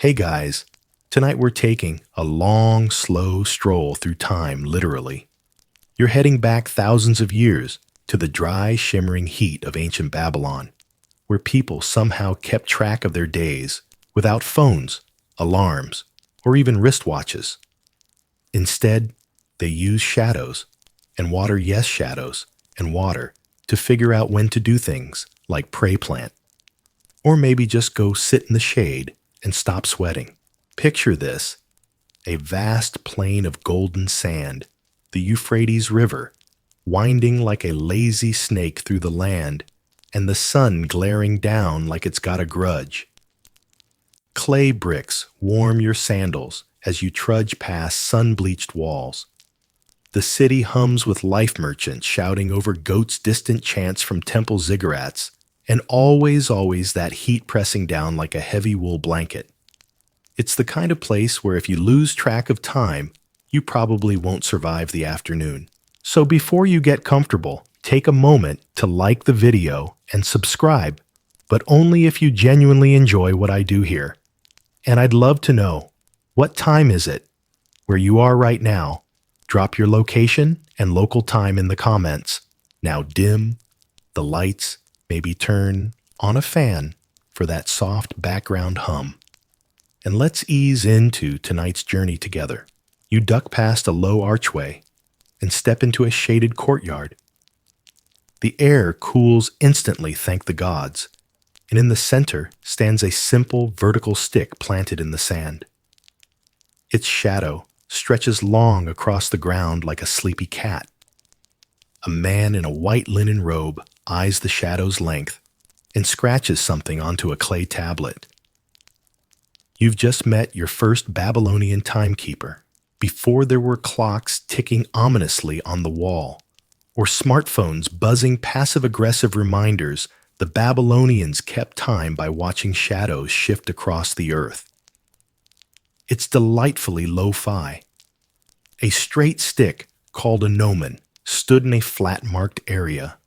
Hey guys, tonight we're taking a long, slow stroll through time, literally. You're heading back thousands of years to the dry, shimmering heat of ancient Babylon, where people somehow kept track of their days without phones, alarms, or even wristwatches. Instead, they used shadows and water, yes, shadows and water, to figure out when to do things like pray plant, or maybe just go sit in the shade and stop sweating. Picture this: a vast plain of golden sand, the Euphrates River, winding like a lazy snake through the land, and the sun glaring down like it's got a grudge. Clay bricks warm your sandals as you trudge past sun-bleached walls. The city hums with life merchants shouting over goats' distant chants from temple ziggurats, and always that heat pressing down like a heavy wool blanket. It's the kind of place where if you lose track of time, you probably won't survive the afternoon. So before you get comfortable, take a moment to like the video and subscribe, but only if you genuinely enjoy what I do here. And I'd love to know, what time is it where you are right now? Drop your location and local time in the comments. Now dim the lights, maybe turn on a fan for that soft background hum. And let's ease into tonight's journey together. You duck past a low archway and step into a shaded courtyard. The air cools instantly, thank the gods, and in the center stands a simple vertical stick planted in the sand. Its shadow stretches long across the ground like a sleepy cat. A man in a white linen robe eyes the shadow's length and scratches something onto a clay tablet. You've just met your first Babylonian timekeeper, before there were clocks ticking ominously on the wall, or smartphones buzzing passive-aggressive reminders. The Babylonians kept time by watching shadows shift across the earth. It's delightfully lo-fi. A straight stick, called a gnomon, stood in a flat-marked area.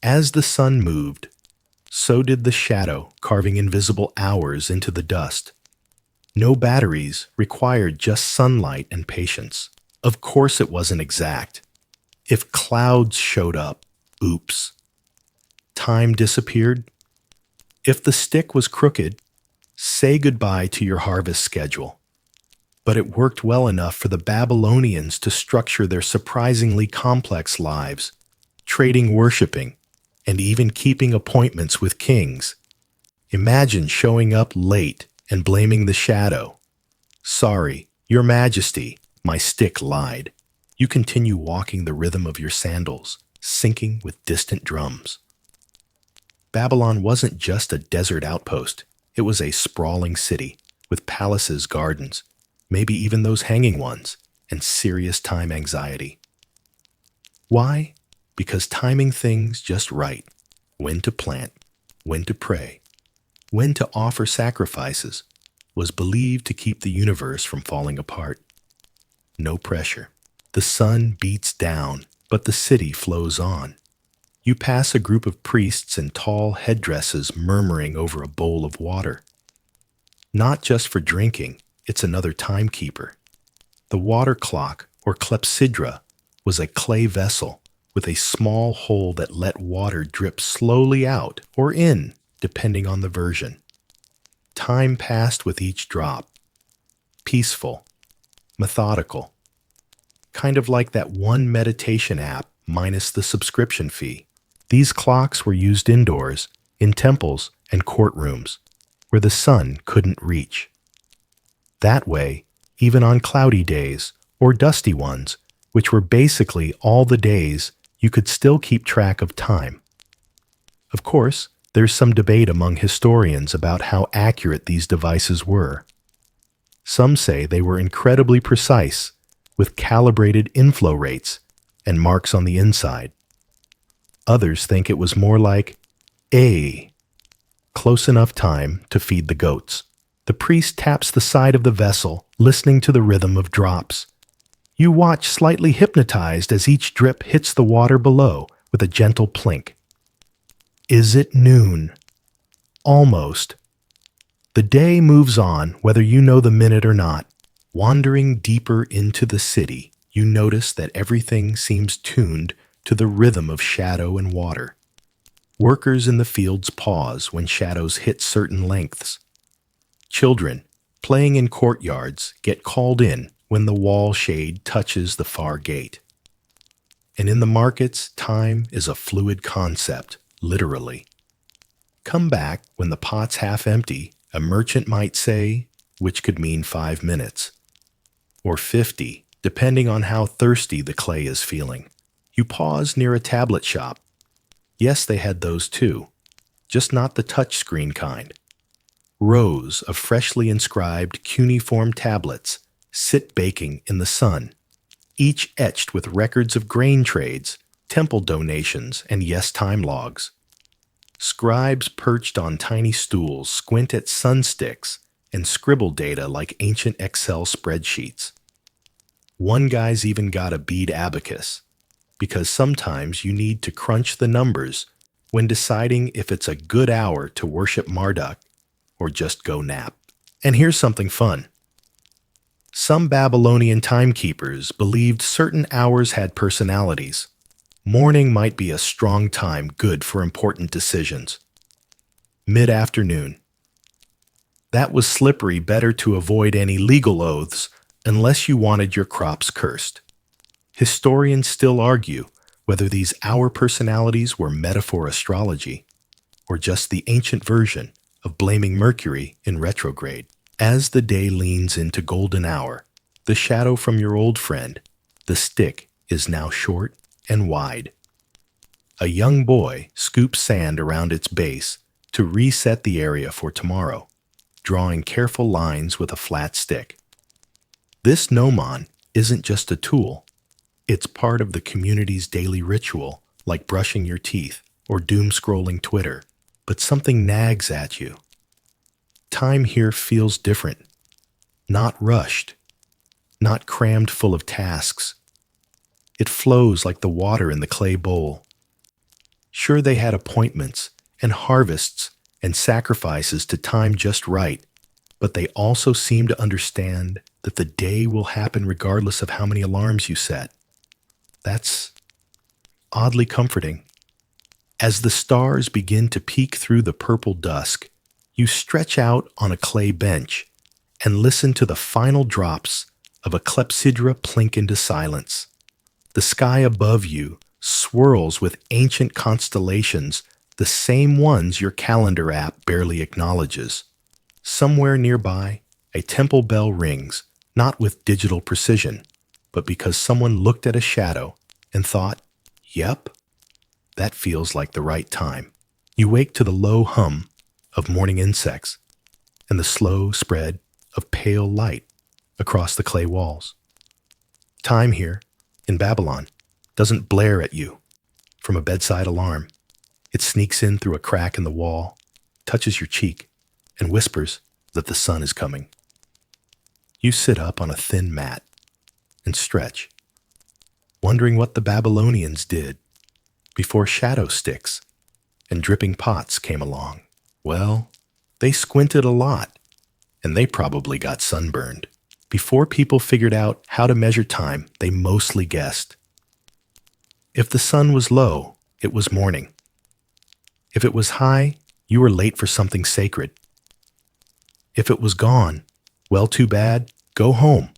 As the sun moved, so did the shadow, carving invisible hours into the dust. No batteries, required just sunlight and patience. Of course it wasn't exact. If clouds showed up, oops. Time disappeared. If the stick was crooked, say goodbye to your harvest schedule. But it worked well enough for the Babylonians to structure their surprisingly complex lives, trading, worshiping, and even keeping appointments with kings. Imagine showing up late and blaming the shadow. Sorry, Your Majesty, my stick lied. You continue walking the rhythm of your sandals, syncing with distant drums. Babylon wasn't just a desert outpost. It was a sprawling city with palaces, gardens, maybe even those hanging ones, and serious time anxiety. Why? Because timing things just right, when to plant, when to pray, when to offer sacrifices, was believed to keep the universe from falling apart. No pressure. The sun beats down, but the city flows on. You pass a group of priests in tall headdresses murmuring over a bowl of water. Not just for drinking, it's another timekeeper. The water clock, or clepsydra, was a clay vessel with a small hole that let water drip slowly out or in, depending on the version. Time passed with each drop. Peaceful, methodical. Kind of like that one meditation app minus the subscription fee. These clocks were used indoors, in temples and courtrooms, where the sun couldn't reach. That way, even on cloudy days, or dusty ones, which were basically all the days, you could still keep track of time. Of course, there's some debate among historians about how accurate these devices were. Some say they were incredibly precise, with calibrated inflow rates and marks on the inside. Others think it was more like, close enough time to feed the goats. The priest taps the side of the vessel, listening to the rhythm of drops. You watch, slightly hypnotized, as each drip hits the water below with a gentle plink. Is it noon? Almost. The day moves on, whether you know the minute or not. Wandering deeper into the city, you notice that everything seems tuned to the rhythm of shadow and water. Workers in the fields pause when shadows hit certain lengths. Children, playing in courtyards, get called in when the wall shade touches the far gate. And in the markets, time is a fluid concept, literally. Come back when the pot's half empty, a merchant might say, which could mean 5 minutes. Or 50, depending on how thirsty the clay is feeling. You pause near a tablet shop. Yes, they had those too, just not the touchscreen kind. Rows of freshly inscribed cuneiform tablets sit baking in the sun, each etched with records of grain trades, temple donations, and time logs. Scribes perched on tiny stools squint at sunsticks and scribble data like ancient Excel spreadsheets. One guy's even got a bead abacus, because sometimes you need to crunch the numbers when deciding if it's a good hour to worship Marduk or just go nap. And here's something fun. Some Babylonian timekeepers believed certain hours had personalities. Morning might be a strong time good for important decisions. Mid-afternoon. That was slippery, better to avoid any legal oaths unless you wanted your crops cursed. Historians still argue whether these hour personalities were metaphor astrology or just the ancient version of blaming Mercury in retrograde. As the day leans into golden hour, the shadow from your old friend, the stick, is now short and wide. A young boy scoops sand around its base to reset the area for tomorrow, drawing careful lines with a flat stick. This gnomon isn't just a tool. It's part of the community's daily ritual, like brushing your teeth or doom-scrolling Twitter, but something nags at you. Time here feels different, not rushed, not crammed full of tasks. It flows like the water in the clay bowl. Sure, they had appointments and harvests and sacrifices to time just right, but they also seem to understand that the day will happen regardless of how many alarms you set. That's oddly comforting. As the stars begin to peek through the purple dusk, you stretch out on a clay bench and listen to the final drops of a clepsydra plink into silence. The sky above you swirls with ancient constellations, the same ones your calendar app barely acknowledges. Somewhere nearby, a temple bell rings, not with digital precision, but because someone looked at a shadow and thought, yep, that feels like the right time. You wake to the low hum of morning insects and the slow spread of pale light across the clay walls. Time here, in Babylon, doesn't blare at you from a bedside alarm. It sneaks in through a crack in the wall, touches your cheek, and whispers that the sun is coming. You sit up on a thin mat and stretch, wondering what the Babylonians did before shadow sticks and dripping pots came along. Well, they squinted a lot, and they probably got sunburned. Before people figured out how to measure time, they mostly guessed. If the sun was low, it was morning. If it was high, you were late for something sacred. If it was gone, well, too bad, go home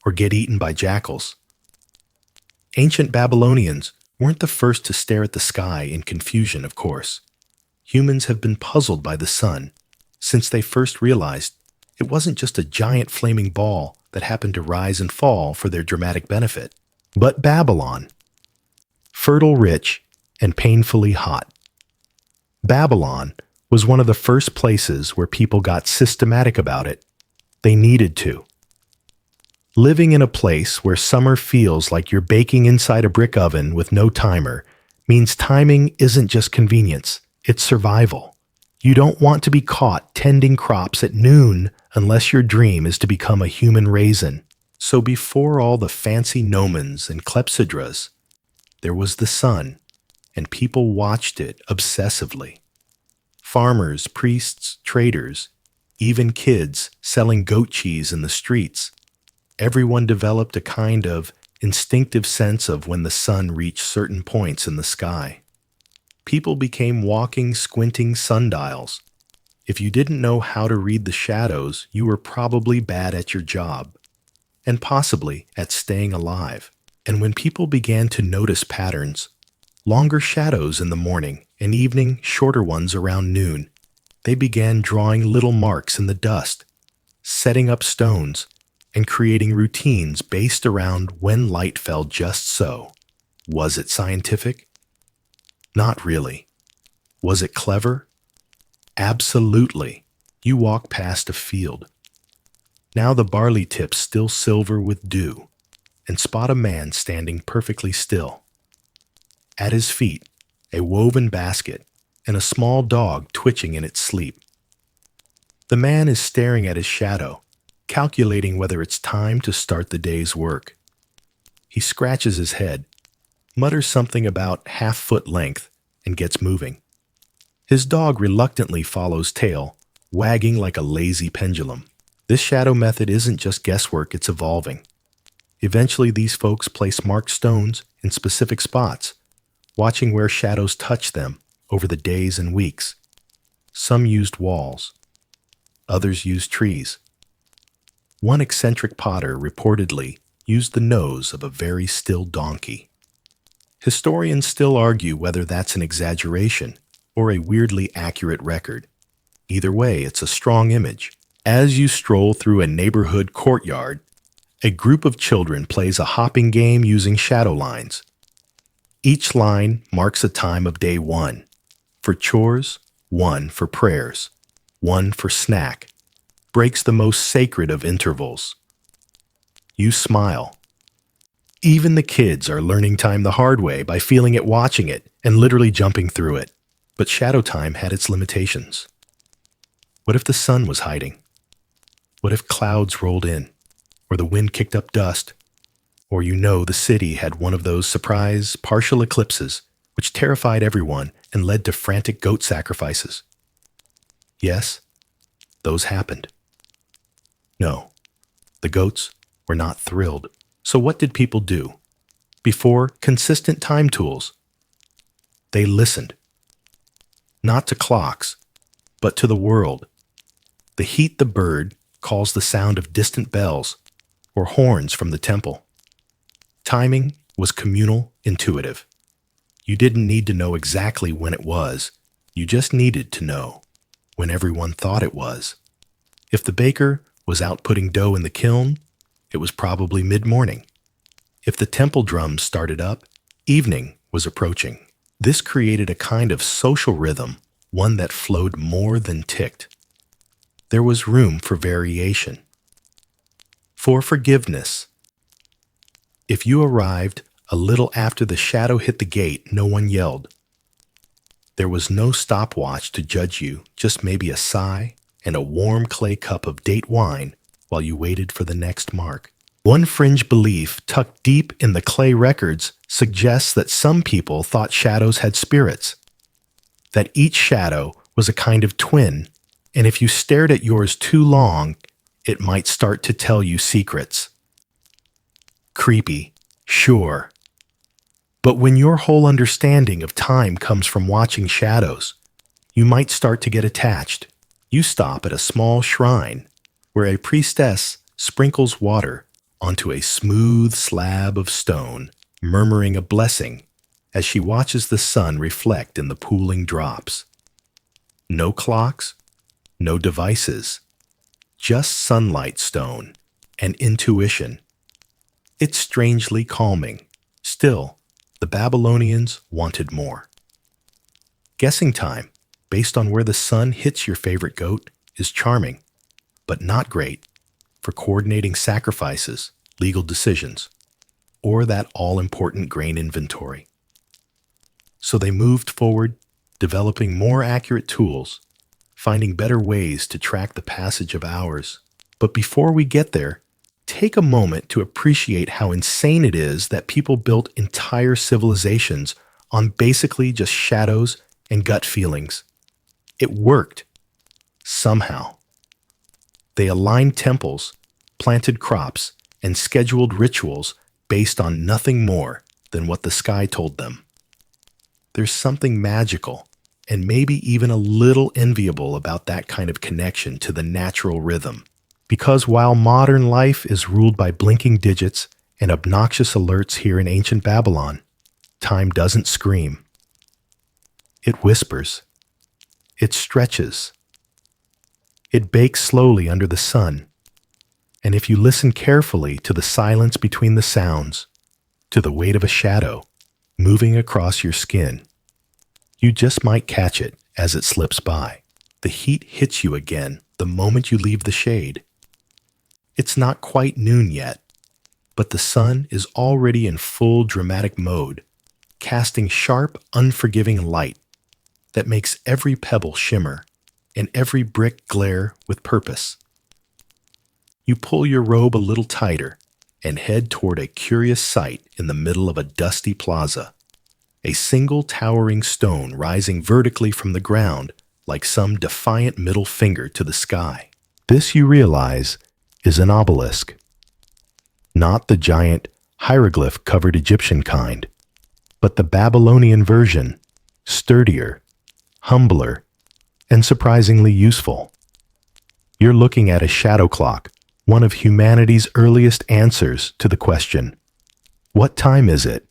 or get eaten by jackals. Ancient Babylonians weren't the first to stare at the sky in confusion, of course. Humans have been puzzled by the sun since they first realized it wasn't just a giant flaming ball that happened to rise and fall for their dramatic benefit, but Babylon, fertile, rich, and painfully hot. Babylon was one of the first places where people got systematic about it. They needed to. Living in a place where summer feels like you're baking inside a brick oven with no timer means timing isn't just convenience, it's survival. You don't want to be caught tending crops at noon unless your dream is to become a human raisin. So before all the fancy gnomons and clepsydras, there was the sun, and people watched it obsessively. Farmers, priests, traders, even kids selling goat cheese in the streets. Everyone developed a kind of instinctive sense of when the sun reached certain points in the sky. People became walking, squinting sundials. If you didn't know how to read the shadows, you were probably bad at your job, and possibly at staying alive. And when people began to notice patterns, longer shadows in the morning and evening, shorter ones around noon, they began drawing little marks in the dust, setting up stones, and creating routines based around when light fell just so. Was it scientific? Not really. Was it clever? Absolutely. You walk past a field. Now the barley tips still silver with dew, and spot a man standing perfectly still. At his feet, a woven basket and a small dog twitching in its sleep. The man is staring at his shadow, calculating whether it's time to start the day's work. He scratches his head, mutters something about half-foot length, and gets moving. His dog reluctantly follows tail, wagging like a lazy pendulum. This shadow method isn't just guesswork, it's evolving. Eventually, these folks place marked stones in specific spots, watching where shadows touch them over the days and weeks. Some used walls. Others used trees. One eccentric potter reportedly used the nose of a very still donkey. Historians still argue whether that's an exaggeration or a weirdly accurate record. Either way, it's a strong image. As you stroll through a neighborhood courtyard, a group of children plays a hopping game using shadow lines. Each line marks a time of day 1. For chores, 1 for prayers, 1 for snack. Breaks the most sacred of intervals. You smile. Even the kids are learning time the hard way by feeling it, watching it, and literally jumping through it. But shadow time had its limitations. What if the sun was hiding? What if clouds rolled in? Or the wind kicked up dust? Or the city had one of those surprise partial eclipses which terrified everyone and led to frantic goat sacrifices? Yes, those happened. No, the goats were not thrilled. So what did people do? Before consistent time tools, they listened. Not to clocks, but to the world. The heat the bird calls the sound of distant bells or horns from the temple. Timing was communal, intuitive. You didn't need to know exactly when it was. You just needed to know when everyone thought it was. If the baker was out putting dough in the kiln, it was probably mid-morning. If the temple drums started up, evening was approaching. This created a kind of social rhythm, one that flowed more than ticked. There was room for variation. For forgiveness. If you arrived a little after the shadow hit the gate, no one yelled. There was no stopwatch to judge you, just maybe a sigh and a warm clay cup of date wine while you waited for the next mark. One fringe belief tucked deep in the clay records suggests that some people thought shadows had spirits, that each shadow was a kind of twin, and if you stared at yours too long, it might start to tell you secrets. Creepy, sure. But when your whole understanding of time comes from watching shadows, you might start to get attached. You stop at a small shrine where a priestess sprinkles water onto a smooth slab of stone, murmuring a blessing as she watches the sun reflect in the pooling drops. No clocks, no devices, just sunlight, stone, and intuition. It's strangely calming. Still, the Babylonians wanted more. Guessing time, based on where the sun hits your favorite goat, is charming, but not great for coordinating sacrifices, legal decisions, or that all-important grain inventory. So they moved forward, developing more accurate tools, finding better ways to track the passage of hours. But before we get there, take a moment to appreciate how insane it is that people built entire civilizations on basically just shadows and gut feelings. It worked. Somehow. They aligned temples, planted crops, and scheduled rituals based on nothing more than what the sky told them. There's something magical, and maybe even a little enviable about that kind of connection to the natural rhythm. Because while modern life is ruled by blinking digits and obnoxious alerts here in ancient Babylon, time doesn't scream. It whispers. It stretches. It bakes slowly under the sun. And if you listen carefully to the silence between the sounds, to the weight of a shadow moving across your skin, you just might catch it as it slips by. The heat hits you again the moment you leave the shade. It's not quite noon yet, but the sun is already in full dramatic mode, casting sharp, unforgiving light that makes every pebble shimmer and every brick glare with purpose. You pull your robe a little tighter and head toward a curious sight in the middle of a dusty plaza, a single towering stone rising vertically from the ground like some defiant middle finger to the sky. This, you realize, is an obelisk. Not the giant, hieroglyph-covered Egyptian kind, but the Babylonian version, sturdier, humbler, and surprisingly useful. You're looking at a shadow clock, one of humanity's earliest answers to the question, what time is it?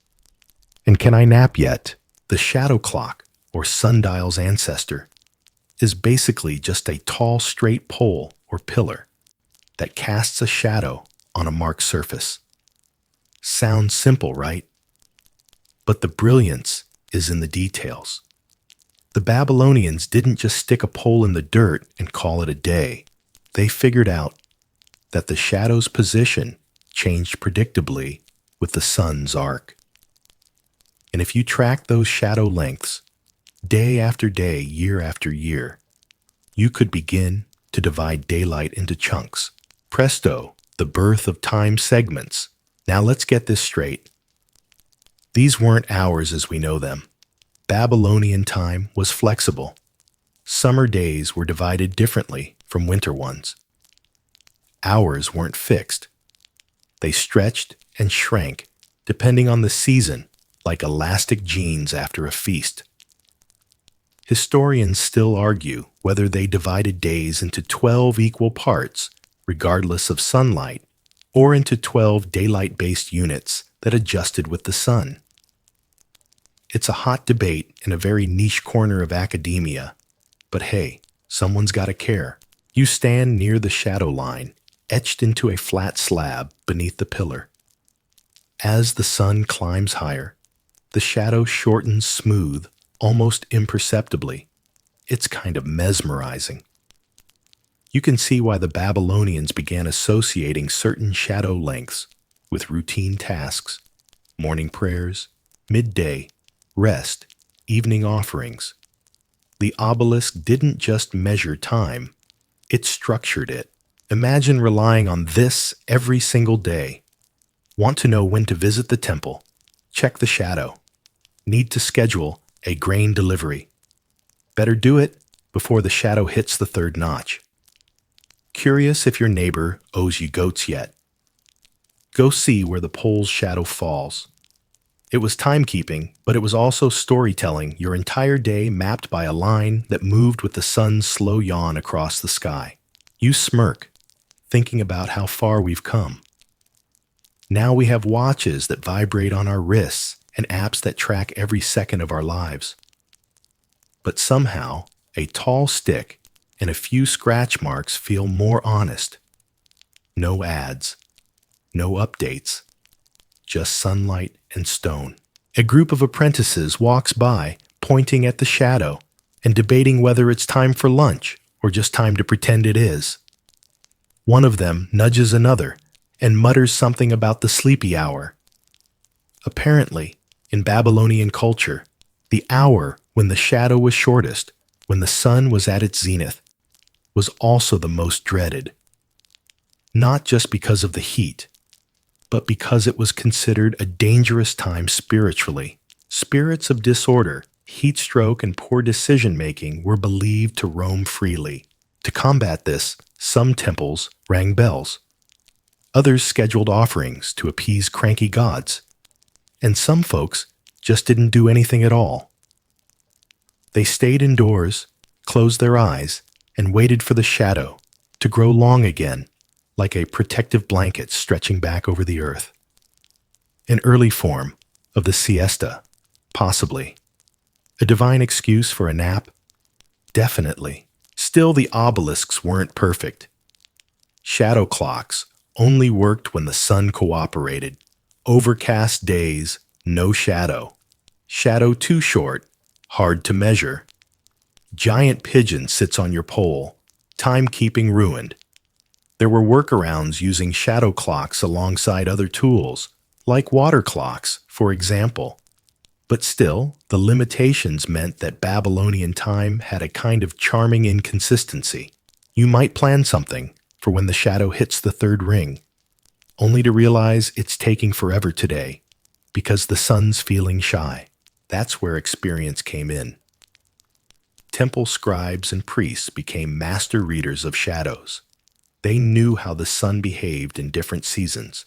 And can I nap yet? The shadow clock, or sundial's ancestor, is basically just a tall, straight pole or pillar that casts a shadow on a marked surface. Sounds simple, right? But the brilliance is in the details. The Babylonians didn't just stick a pole in the dirt and call it a day. They figured out that the shadow's position changed predictably with the sun's arc. And if you track those shadow lengths, day after day, year after year, you could begin to divide daylight into chunks. Presto, the birth of time segments. Now let's get this straight. These weren't hours as we know them. Babylonian time was flexible. Summer days were divided differently from winter ones. Hours weren't fixed. They stretched and shrank depending on the season, like elastic jeans after a feast. Historians still argue whether they divided days into 12 equal parts, regardless of sunlight, or into 12 daylight-based units that adjusted with the sun. It's a hot debate in a very niche corner of academia, but hey, someone's got to care. You stand near the shadow line, etched into a flat slab beneath the pillar. As the sun climbs higher, the shadow shortens smooth, almost imperceptibly. It's kind of mesmerizing. You can see why the Babylonians began associating certain shadow lengths with routine tasks, morning prayers, midday, rest, evening offerings. The obelisk didn't just measure time, it structured it. Imagine relying on this every single day. Want to know when to visit the temple? Check the shadow. Need to schedule a grain delivery. Better do it before the shadow hits the third notch. Curious if your neighbor owes you goats yet? Go see where the pole's shadow falls. It was timekeeping, but it was also storytelling, your entire day mapped by a line that moved with the sun's slow yawn across the sky. You smirk, thinking about how far we've come. Now we have watches that vibrate on our wrists and apps that track every second of our lives. But somehow, a tall stick and a few scratch marks feel more honest. No ads, no updates, just sunlight and stone. A group of apprentices walks by, pointing at the shadow and debating whether it's time for lunch or just time to pretend it is. One of them nudges another and mutters something about the sleepy hour. Apparently, in Babylonian culture, the hour when the shadow was shortest, when the sun was at its zenith, was also the most dreaded. Not just because of the heat, but because it was considered a dangerous time spiritually. Spirits of disorder, heat stroke, and poor decision-making were believed to roam freely. To combat this, some temples rang bells. Others scheduled offerings to appease cranky gods. And some folks just didn't do anything at all. They stayed indoors, closed their eyes, and waited for the shadow to grow long again, like a protective blanket stretching back over the earth. An early form of the siesta, possibly. A divine excuse for a nap? Definitely. Still, the obelisks weren't perfect. Shadow clocks only worked when the sun cooperated. Overcast days, no shadow. Shadow too short, hard to measure. Giant pigeon sits on your pole, timekeeping ruined. There were workarounds using shadow clocks alongside other tools, like water clocks, for example. But still, the limitations meant that Babylonian time had a kind of charming inconsistency. You might plan something for when the shadow hits the third ring, only to realize it's taking forever today because the sun's feeling shy. That's where experience came in. Temple scribes and priests became master readers of shadows. They knew how the sun behaved in different seasons,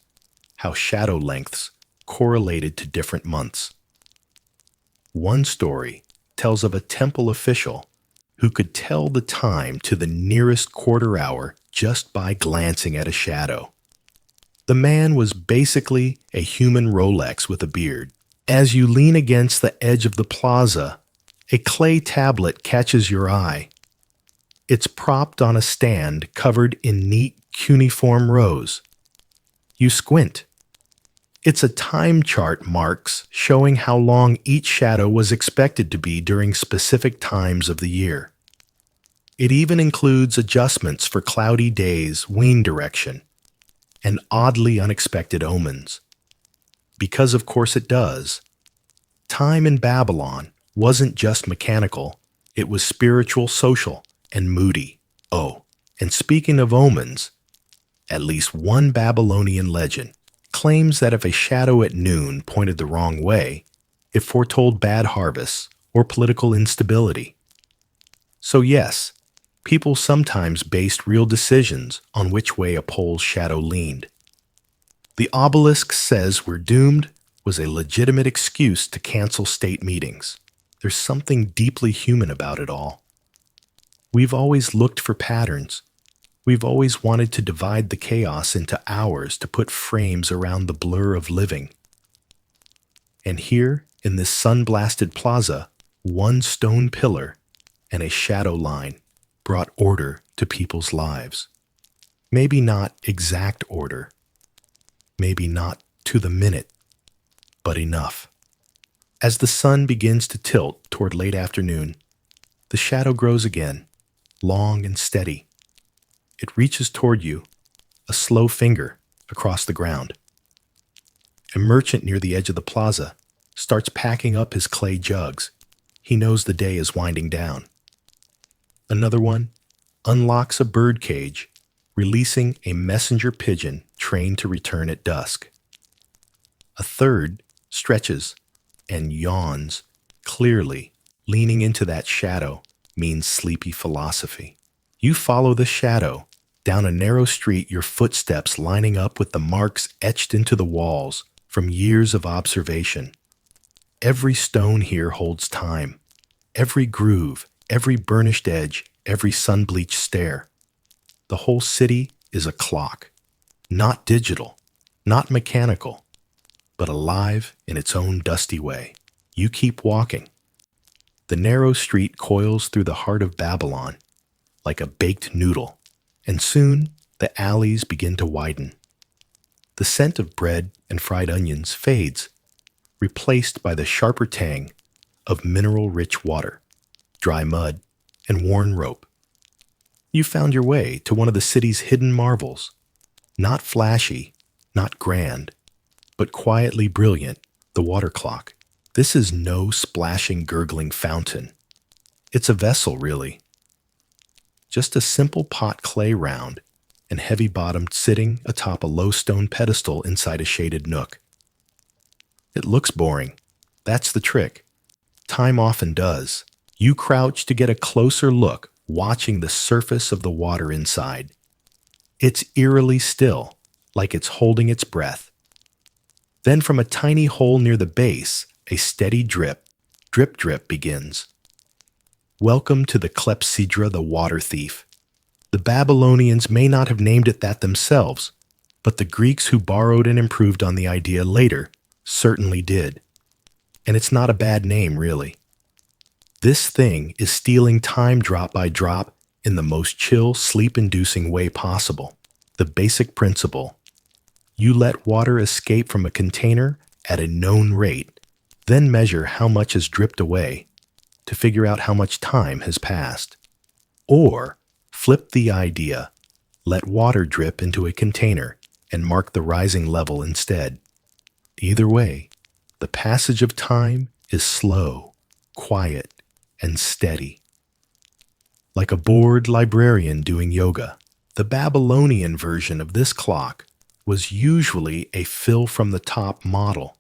how shadow lengths correlated to different months. One story tells of a temple official who could tell the time to the nearest quarter hour just by glancing at a shadow. The man was basically a human Rolex with a beard. As you lean against the edge of the plaza, a clay tablet catches your eye. It's propped on a stand covered in neat cuneiform rows. You squint. It's a time chart marks showing how long each shadow was expected to be during specific times of the year. It even includes adjustments for cloudy days, wind direction, and oddly unexpected omens. Because of course it does. Time in Babylon wasn't just mechanical, it was spiritual, social, and moody. Oh, and speaking of omens, at least one Babylonian legend claims that if a shadow at noon pointed the wrong way, it foretold bad harvests or political instability. So yes, people sometimes based real decisions on which way a pole's shadow leaned. The obelisk says we're doomed was a legitimate excuse to cancel state meetings. There's something deeply human about it all. We've always looked for patterns. We've always wanted to divide the chaos into hours to put frames around the blur of living. And here, in this sun-blasted plaza, one stone pillar and a shadow line brought order to people's lives. Maybe not exact order, maybe not to the minute, but enough. As the sun begins to tilt toward late afternoon, the shadow grows again, long and steady. It reaches toward you, a slow finger across the ground. A merchant near the edge of the plaza starts packing up his clay jugs. He knows the day is winding down. Another one unlocks a bird cage, releasing a messenger pigeon trained to return at dusk. A third stretches and yawns, clearly leaning into that shadow means sleepy philosophy. You follow the shadow down a narrow street, your footsteps lining up with the marks etched into the walls from years of observation. Every stone here holds time. Every groove, every burnished edge, every sun-bleached stair. The whole city is a clock. Not digital, not mechanical, but alive in its own dusty way. You keep walking. The narrow street coils through the heart of Babylon like a baked noodle, and soon the alleys begin to widen. The scent of bread and fried onions fades, replaced by the sharper tang of mineral-rich water, dry mud, and worn rope. You found your way to one of the city's hidden marvels. Not flashy, not grand, but quietly brilliant, the water clock. This is no splashing, gurgling fountain. It's a vessel, really. Just a simple pot clay round and heavy-bottomed sitting atop a low stone pedestal inside a shaded nook. It looks boring. That's the trick. Time often does. You crouch to get a closer look, watching the surface of the water inside. It's eerily still, like it's holding its breath. Then from a tiny hole near the base, a steady drip, drip drip begins. Welcome to the Clepsydra, the water thief. The Babylonians may not have named it that themselves, but the Greeks who borrowed and improved on the idea later certainly did. And it's not a bad name, really. This thing is stealing time drop by drop in the most chill, sleep-inducing way possible. The basic principle: you let water escape from a container at a known rate, then measure how much has dripped away to figure out how much time has passed. Or flip the idea, let water drip into a container and mark the rising level instead. Either way, the passage of time is slow, quiet, and steady. Like a bored librarian doing yoga. The Babylonian version of this clock was usually a fill from the top model.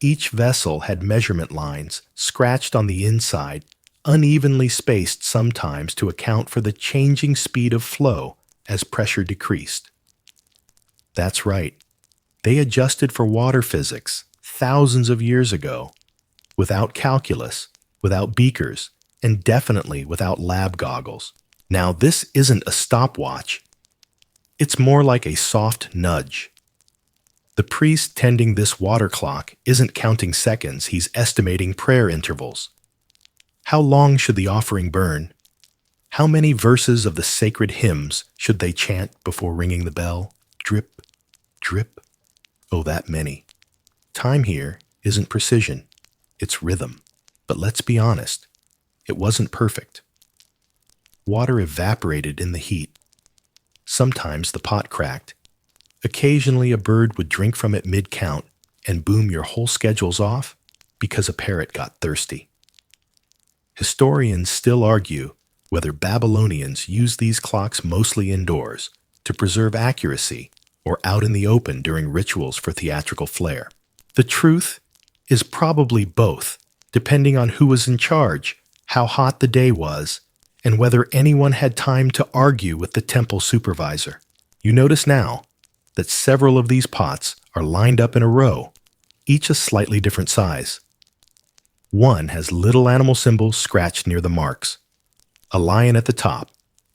Each vessel had measurement lines scratched on the inside, unevenly spaced sometimes to account for the changing speed of flow as pressure decreased. That's right. They adjusted for water physics thousands of years ago, without calculus, without beakers, and definitely without lab goggles. Now, this isn't a stopwatch. It's more like a soft nudge. The priest tending this water clock isn't counting seconds, he's estimating prayer intervals. How long should the offering burn? How many verses of the sacred hymns should they chant before ringing the bell? Drip, drip. Oh, that many. Time here isn't precision, it's rhythm. But let's be honest, it wasn't perfect. Water evaporated in the heat. Sometimes the pot cracked. Occasionally a bird would drink from it mid-count, and boom, your whole schedule's off because a parrot got thirsty. Historians still argue whether Babylonians used these clocks mostly indoors to preserve accuracy or out in the open during rituals for theatrical flair. The truth is probably both, depending on who was in charge, how hot the day was, and whether anyone had time to argue with the temple supervisor. You notice now that several of these pots are lined up in a row, each a slightly different size. One has little animal symbols scratched near the marks. A lion at the top,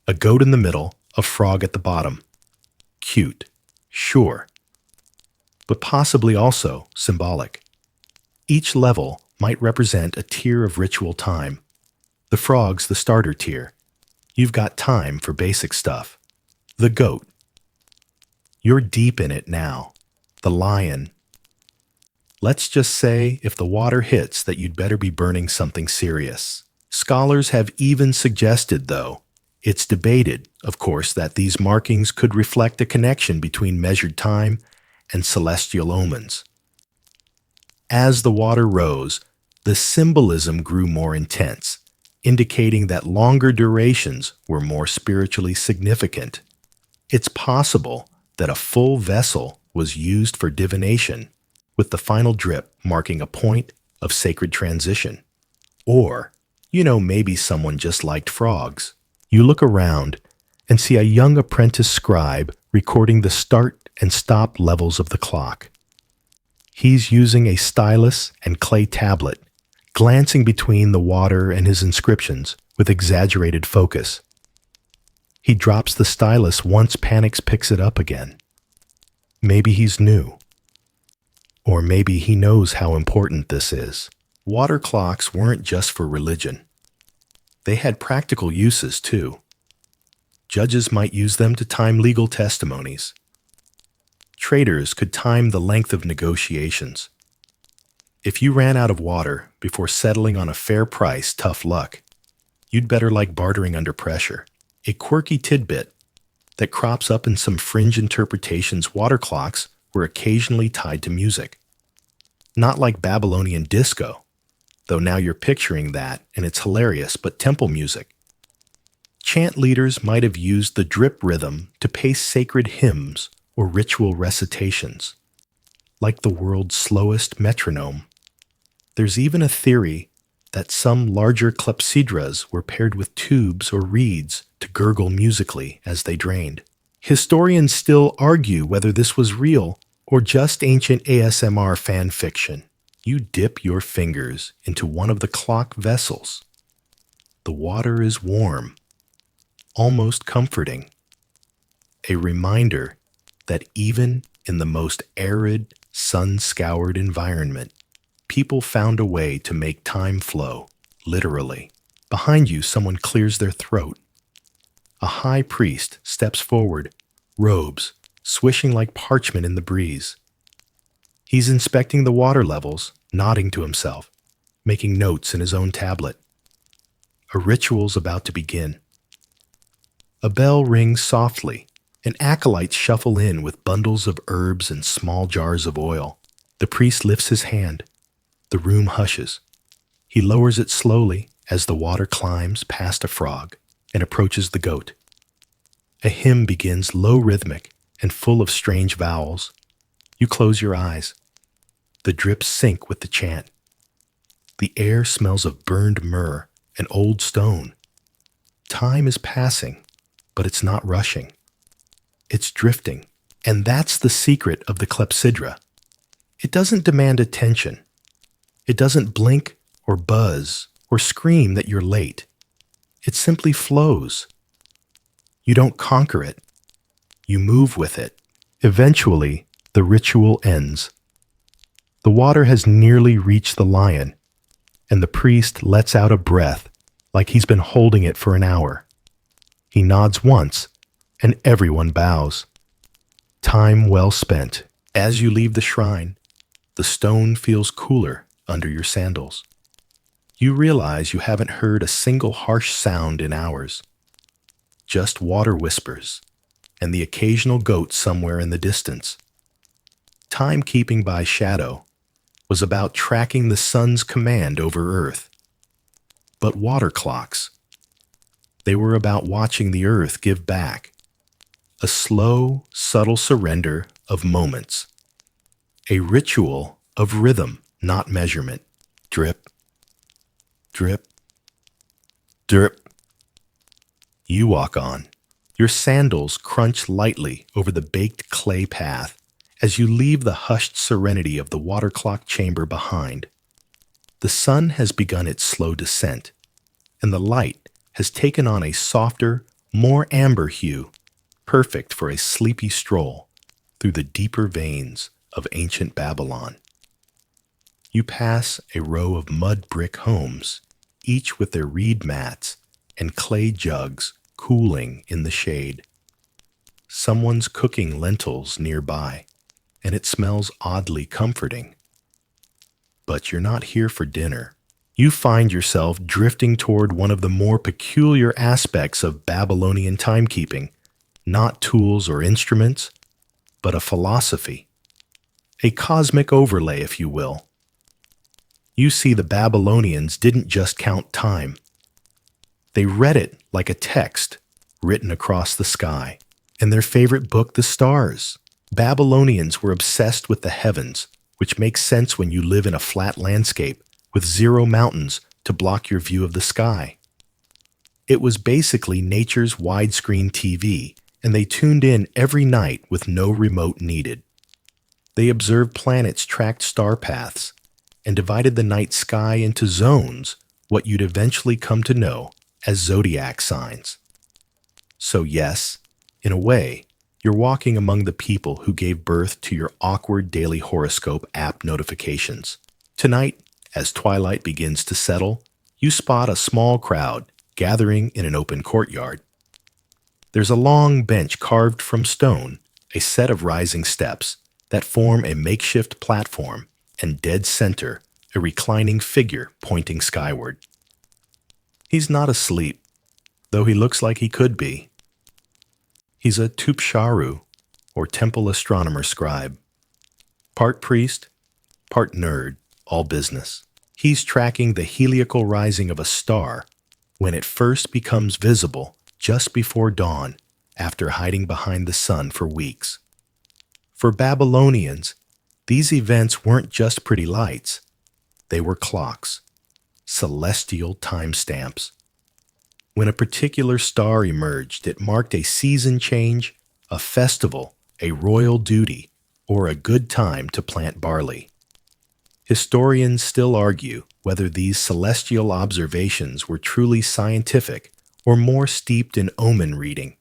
a goat in the middle, a frog at the bottom. Cute, sure, but possibly also symbolic. Each level might represent a tier of ritual time. The frog's the starter tier. You've got time for basic stuff. The goat. You're deep in it now. The lion. Let's just say if the water hits that you'd better be burning something serious. Scholars have even suggested, though, it's debated, of course, that these markings could reflect a connection between measured time and celestial omens. As the water rose, the symbolism grew more intense, indicating that longer durations were more spiritually significant. It's possible that a full vessel was used for divination, with the final drip marking a point of sacred transition. Or, maybe someone just liked frogs. You look around and see a young apprentice scribe recording the start and stop levels of the clock. He's using a stylus and clay tablet, glancing between the water and his inscriptions with exaggerated focus. He drops the stylus once panics picks it up again. Maybe he's new. Or maybe he knows how important this is. Water clocks weren't just for religion. They had practical uses too. Judges might use them to time legal testimonies. Traders could time the length of negotiations. If you ran out of water before settling on a fair price, tough luck. You'd better like bartering under pressure. A quirky tidbit that crops up in some fringe interpretations: water clocks were occasionally tied to music. Not like Babylonian disco, though now you're picturing that and it's hilarious, but temple music. Chant leaders might have used the drip rhythm to pace sacred hymns or ritual recitations, like the world's slowest metronome. There's even a theory that some larger clepsydras were paired with tubes or reeds to gurgle musically as they drained. Historians still argue whether this was real or just ancient ASMR fan fiction. You dip your fingers into one of the clock vessels. The water is warm, almost comforting, a reminder that even in the most arid, sun-scoured environment, people found a way to make time flow, literally. Behind you, someone clears their throat. A high priest steps forward, robes swishing like parchment in the breeze. He's inspecting the water levels, nodding to himself, making notes in his own tablet. A ritual's about to begin. A bell rings softly, and acolytes shuffle in with bundles of herbs and small jars of oil. The priest lifts his hand. The room hushes. He lowers it slowly as the water climbs past a frog and approaches the goat. A hymn begins, low rhythmic and full of strange vowels. You close your eyes. The drips sync with the chant. The air smells of burned myrrh and old stone. Time is passing, but it's not rushing. It's drifting, and that's the secret of the clepsydra. It doesn't demand attention. It doesn't blink or buzz or scream that you're late. It simply flows. You don't conquer it. You move with it. Eventually, the ritual ends. The water has nearly reached the lion, and the priest lets out a breath like he's been holding it for an hour. He nods once, and everyone bows. Time well spent. As you leave the shrine, the stone feels cooler under your sandals. You realize you haven't heard a single harsh sound in hours. Just water whispers, and the occasional goat somewhere in the distance. Timekeeping by shadow was about tracking the sun's command over Earth. But water clocks, they were about watching the Earth give back. A slow, subtle surrender of moments. A ritual of rhythm, not measurement. Drip, drip, drip. You walk on. Your sandals crunch lightly over the baked clay path as you leave the hushed serenity of the water clock chamber behind. The sun has begun its slow descent, and the light has taken on a softer, more amber hue, perfect for a sleepy stroll through the deeper veins of ancient Babylon. You pass a row of mud brick homes, each with their reed mats and clay jugs cooling in the shade. Someone's cooking lentils nearby, and it smells oddly comforting. But you're not here for dinner. You find yourself drifting toward one of the more peculiar aspects of Babylonian timekeeping, not tools or instruments, but a philosophy. A cosmic overlay, if you will. You see, the Babylonians didn't just count time. They read it like a text written across the sky. In their favorite book, the stars. Babylonians were obsessed with the heavens, which makes sense when you live in a flat landscape with zero mountains to block your view of the sky. It was basically nature's widescreen TV, and they tuned in every night with no remote needed. They observed planets, tracked star paths, and divided the night sky into zones, what you'd eventually come to know as zodiac signs. So yes, in a way, you're walking among the people who gave birth to your awkward daily horoscope app notifications. Tonight, as twilight begins to settle, you spot a small crowd gathering in an open courtyard. There's a long bench carved from stone, a set of rising steps that form a makeshift platform, and dead center, a reclining figure pointing skyward. He's not asleep, though he looks like he could be. He's a tupsharu, or temple astronomer scribe. Part priest, part nerd, all business. He's tracking the heliacal rising of a star when it first becomes visible just before dawn after hiding behind the sun for weeks. For Babylonians, these events weren't just pretty lights. They were clocks. celestial timestamps. When a particular star emerged, it marked a season change, a festival, a royal duty, or a good time to plant barley. Historians still argue whether these celestial observations were truly scientific or more steeped in omen reading.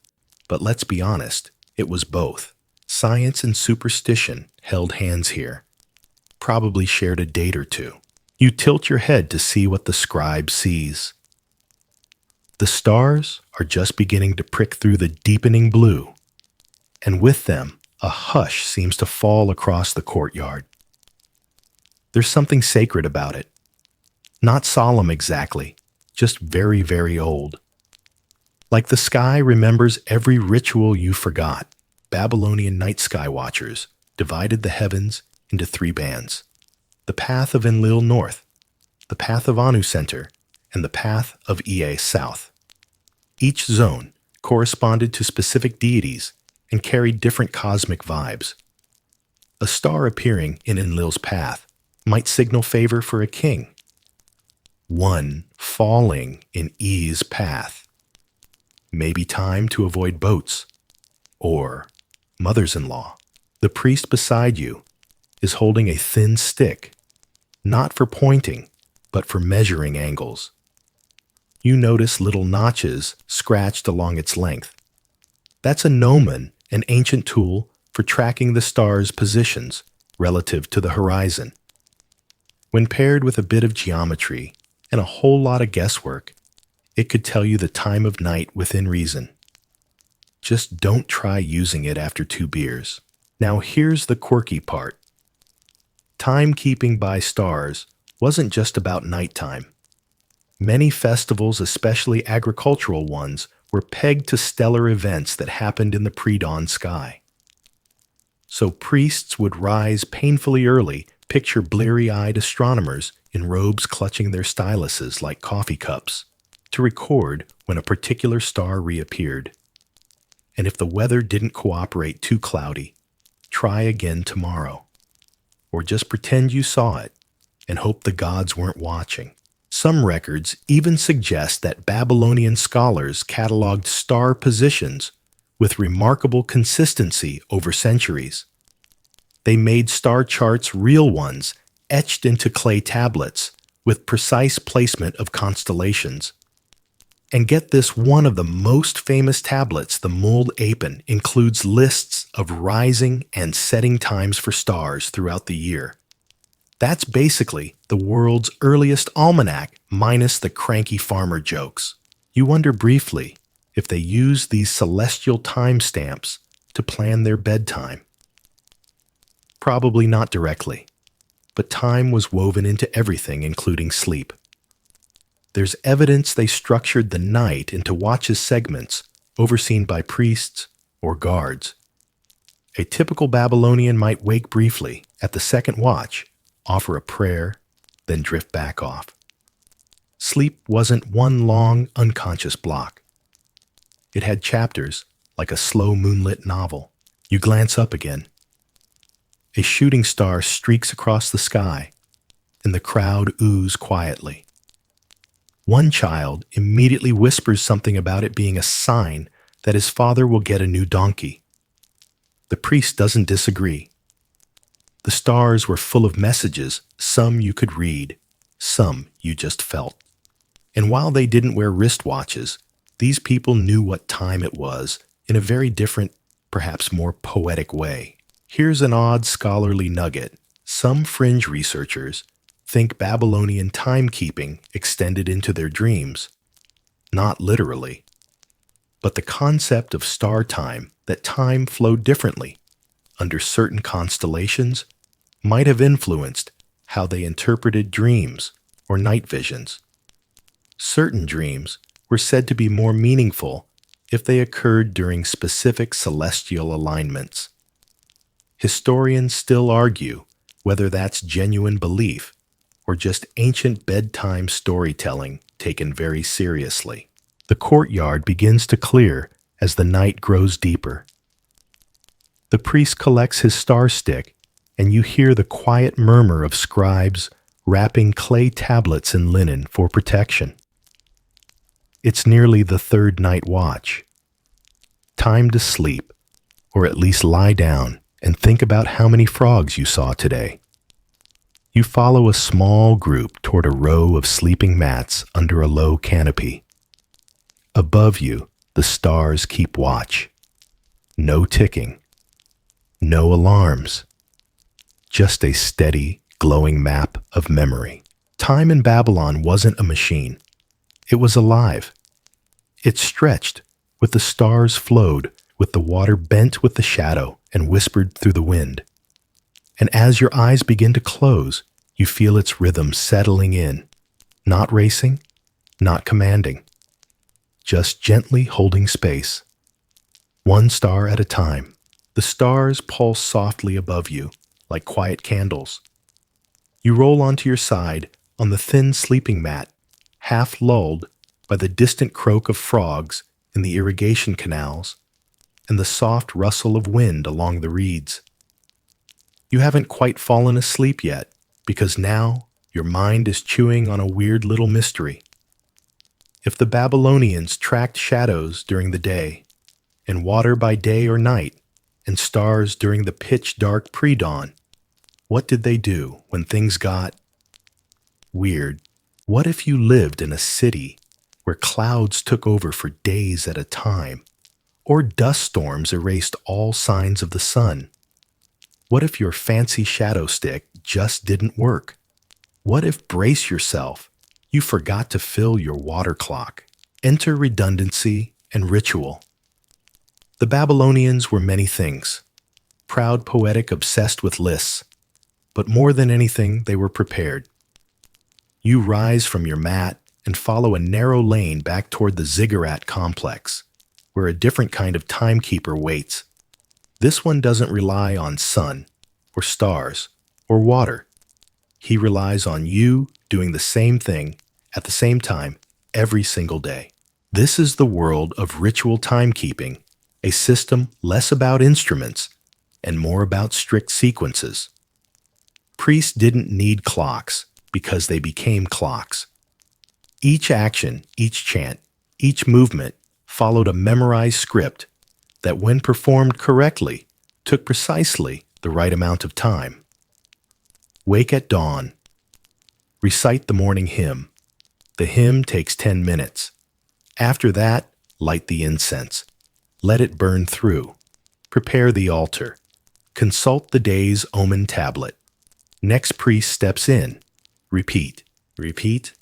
But let's be honest, it was both. Science and superstition held hands here, probably shared a date or two. You tilt your head to see what the scribe sees. The stars are just beginning to prick through the deepening blue, and with them, a hush seems to fall across the courtyard. There's something sacred about it. Not solemn exactly, just very, very old. Like the sky remembers every ritual you forgot, Babylonian night sky watchers divided the heavens into three bands: the path of Enlil north, the path of Anu center, and the path of Ea south. Each zone corresponded to specific deities and carried different cosmic vibes. A star appearing in Enlil's path might signal favor for a king. One falling in E's path, maybe time to avoid boats, or mothers-in-law. The priest beside you is holding a thin stick, not for pointing, but for measuring angles. You notice little notches scratched along its length. That's a gnomon, an ancient tool for tracking the stars' positions relative to the horizon. When paired with a bit of geometry and a whole lot of guesswork, it could tell you the time of night within reason. Just don't try using it after 2 beers. Now here's the quirky part. Timekeeping by stars wasn't just about nighttime. Many festivals, especially agricultural ones, were pegged to stellar events that happened in the pre-dawn sky. So priests would rise painfully early, picture bleary-eyed astronomers in robes clutching their styluses like coffee cups, to record when a particular star reappeared. And if the weather didn't cooperate too cloudy, try again tomorrow. Or just pretend you saw it and hope the gods weren't watching. Some records even suggest that Babylonian scholars cataloged star positions with remarkable consistency over centuries. They made star charts real ones, etched into clay tablets, with precise placement of constellations. And get this, one of the most famous tablets, the Muld Apen, includes lists of rising and setting times for stars throughout the year. That's basically the world's earliest almanac, minus the cranky farmer jokes. You wonder briefly if they used these celestial timestamps to plan their bedtime. Probably not directly, but time was woven into everything, including sleep. There's evidence they structured the night into watches segments overseen by priests or guards. A typical Babylonian might wake briefly at the second watch, offer a prayer, then drift back off. Sleep wasn't one long, unconscious block. It had chapters, like a slow moonlit novel. You glance up again. A shooting star streaks across the sky, and the crowd oos quietly. One child immediately whispers something about it being a sign that his father will get a new donkey. The priest doesn't disagree. The stars were full of messages, some you could read, some you just felt. And while they didn't wear wristwatches, these people knew what time it was in a very different, perhaps more poetic way. Here's an odd scholarly nugget. Some fringe researchers think Babylonian timekeeping extended into their dreams. Not literally, but the concept of star time, that time flowed differently under certain constellations, might have influenced how they interpreted dreams or night visions. Certain dreams were said to be more meaningful if they occurred during specific celestial alignments. Historians still argue whether that's genuine belief or just ancient bedtime storytelling taken very seriously. The courtyard begins to clear as the night grows deeper. The priest collects his star stick, and you hear the quiet murmur of scribes wrapping clay tablets in linen for protection. It's nearly the third night watch. Time to sleep, or at least lie down and think about how many frogs you saw today. You follow a small group toward a row of sleeping mats under a low canopy. Above you, the stars keep watch. No ticking. No alarms. Just a steady, glowing map of memory. Time in Babylon wasn't a machine. It was alive. It stretched, with the stars flowed, with the water bent with the shadow and whispered through the wind. And as your eyes begin to close, you feel its rhythm settling in, not racing, not commanding, just gently holding space. One star at a time, the stars pulse softly above you, like quiet candles. You roll onto your side on the thin sleeping mat, half lulled by the distant croak of frogs in the irrigation canals and the soft rustle of wind along the reeds. You haven't quite fallen asleep yet, because now your mind is chewing on a weird little mystery. If the Babylonians tracked shadows during the day, and water by day or night, and stars during the pitch-dark pre-dawn, what did they do when things got weird? What if you lived in a city where clouds took over for days at a time, or dust storms erased all signs of the sun? What if your fancy shadow stick just didn't work? What if, brace yourself, you forgot to fill your water clock? Enter redundancy and ritual. The Babylonians were many things. Proud, poetic, obsessed with lists. But more than anything, they were prepared. You rise from your mat and follow a narrow lane back toward the ziggurat complex, where a different kind of timekeeper waits. This one doesn't rely on sun, or stars, or water. He relies on you doing the same thing at the same time every single day. This is the world of ritual timekeeping, a system less about instruments and more about strict sequences. Priests didn't need clocks because they became clocks. Each action, each chant, each movement followed a memorized script that, when performed correctly, took precisely the right amount of time. Wake at dawn. Recite the morning hymn. The hymn takes 10 minutes. After that, light the incense. Let it burn through. Prepare the altar. Consult the day's omen tablet. Next priest steps in. Repeat, repeat,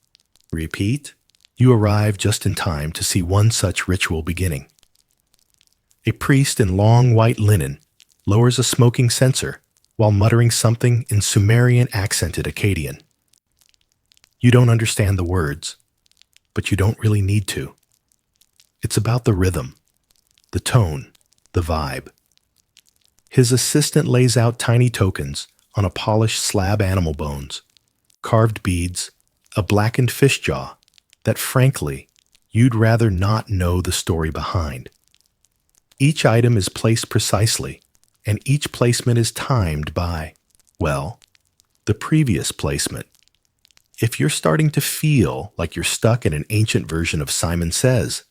repeat. You arrive just in time to see one such ritual beginning. A priest in long white linen lowers a smoking censer while muttering something in Sumerian accented Akkadian. You don't understand the words, but you don't really need to. It's about the rhythm, the tone, the vibe. His assistant lays out tiny tokens on a polished slab animal bones, carved beads, a blackened fish jaw that, frankly, you'd rather not know the story behind. Each item is placed precisely, and each placement is timed by, well, the previous placement. If you're starting to feel like you're stuck in an ancient version of Simon Says,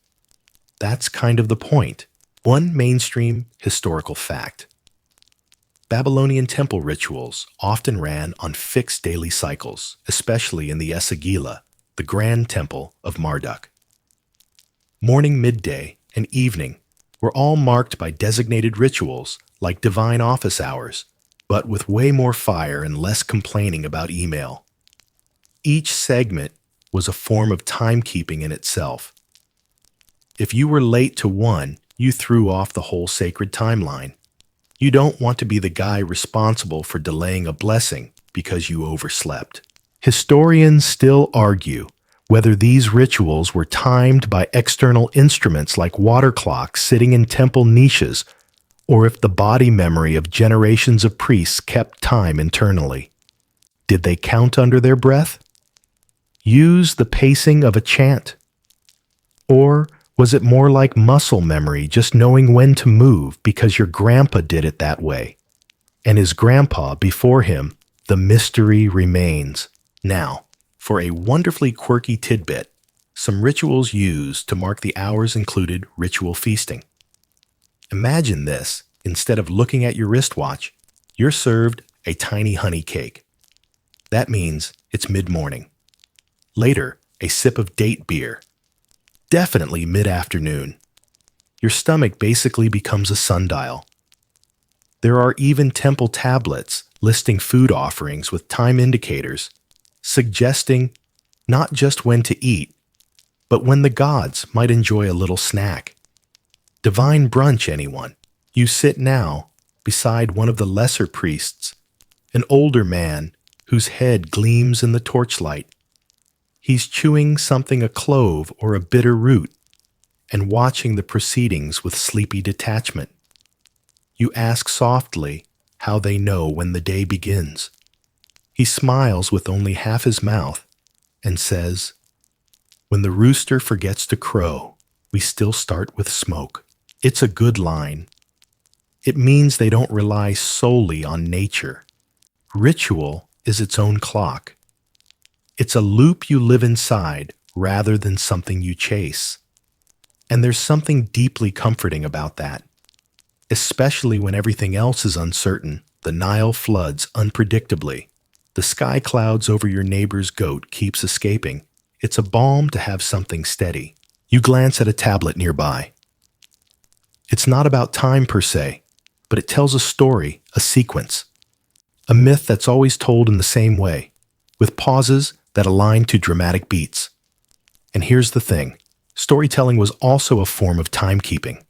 that's kind of the point. One mainstream historical fact. Babylonian temple rituals often ran on fixed daily cycles, especially in the Esagila, the grand temple of Marduk. Morning, midday, and evening were all marked by designated rituals like divine office hours, but with way more fire and less complaining about email. Each segment was a form of timekeeping in itself. If you were late to one, you threw off the whole sacred timeline. You don't want to be the guy responsible for delaying a blessing because you overslept. Historians still argue whether these rituals were timed by external instruments like water clocks sitting in temple niches, or if the body memory of generations of priests kept time internally. Did they count under their breath? Use the pacing of a chant? Or was it more like muscle memory, just knowing when to move because your grandpa did it that way? And his grandpa before him, the mystery remains. Now, for a wonderfully quirky tidbit, some rituals used to mark the hours included ritual feasting. Imagine this. Instead of looking at your wristwatch, you're served a tiny honey cake. That means it's mid-morning. Later, a sip of date beer. Definitely mid-afternoon. Your stomach basically becomes a sundial. There are even temple tablets listing food offerings with time indicators, suggesting not just when to eat, but when the gods might enjoy a little snack. Divine brunch, anyone. You sit now beside one of the lesser priests, an older man whose head gleams in the torchlight. He's chewing something, a clove or a bitter root, and watching the proceedings with sleepy detachment. You ask softly how they know when the day begins. He smiles with only half his mouth and says, "When the rooster forgets to crow, we still start with smoke." It's a good line. It means they don't rely solely on nature. Ritual is its own clock. It's a loop you live inside rather than something you chase. And there's something deeply comforting about that, especially when everything else is uncertain. The Nile floods unpredictably. The sky clouds over your neighbor's goat keeps escaping. It's a balm to have something steady. You glance at a tablet nearby. It's not about time per se, but it tells a story, a sequence. A myth that's always told in the same way, with pauses that align to dramatic beats. And here's the thing. Storytelling was also a form of timekeeping.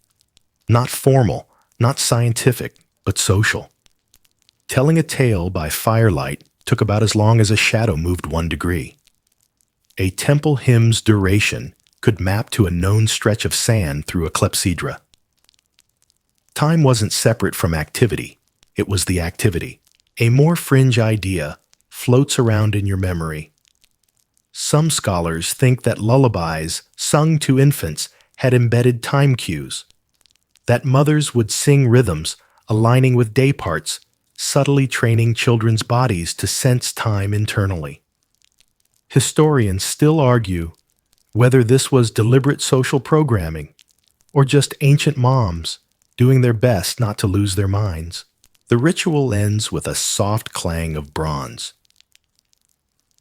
Not formal, not scientific, but social. Telling a tale by firelight took about as long as a shadow moved 1 degree. A temple hymn's duration could map to a known stretch of sand through a clepsydra. Time wasn't separate from activity. It was the activity. A more fringe idea floats around in your memory. Some scholars think that lullabies sung to infants had embedded time cues, that mothers would sing rhythms aligning with day parts, subtly training children's bodies to sense time internally. Historians still argue whether this was deliberate social programming or just ancient moms doing their best not to lose their minds. The ritual ends with a soft clang of bronze.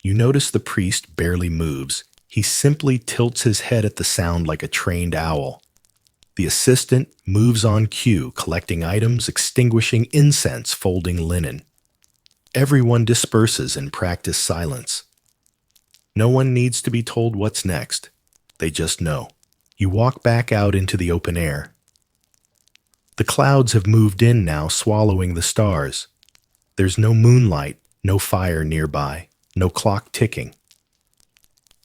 You notice the priest barely moves. He simply tilts his head at the sound like a trained owl. The assistant moves on cue, collecting items, extinguishing incense, folding linen. Everyone disperses in practiced silence. No one needs to be told what's next. They just know. You walk back out into the open air. The clouds have moved in now, swallowing the stars. There's no moonlight, no fire nearby, no clock ticking.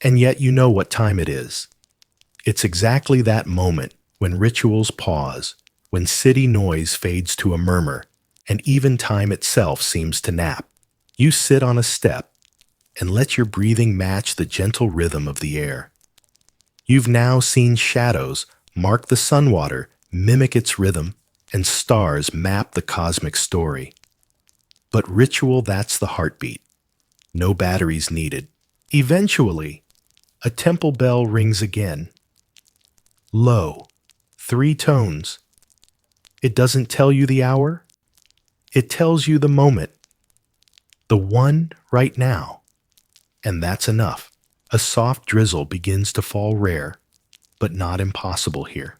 And yet you know what time it is. It's exactly that moment when rituals pause, when city noise fades to a murmur, and even time itself seems to nap. You sit on a step and let your breathing match the gentle rhythm of the air. You've now seen shadows mark the sunwater, mimic its rhythm, and stars map the cosmic story. But ritual, that's the heartbeat. No batteries needed. Eventually, a temple bell rings again. Low, 3 tones. It doesn't tell you the hour. It tells you the moment. The one right now. And that's enough. A soft drizzle begins to fall, rare, but not impossible here.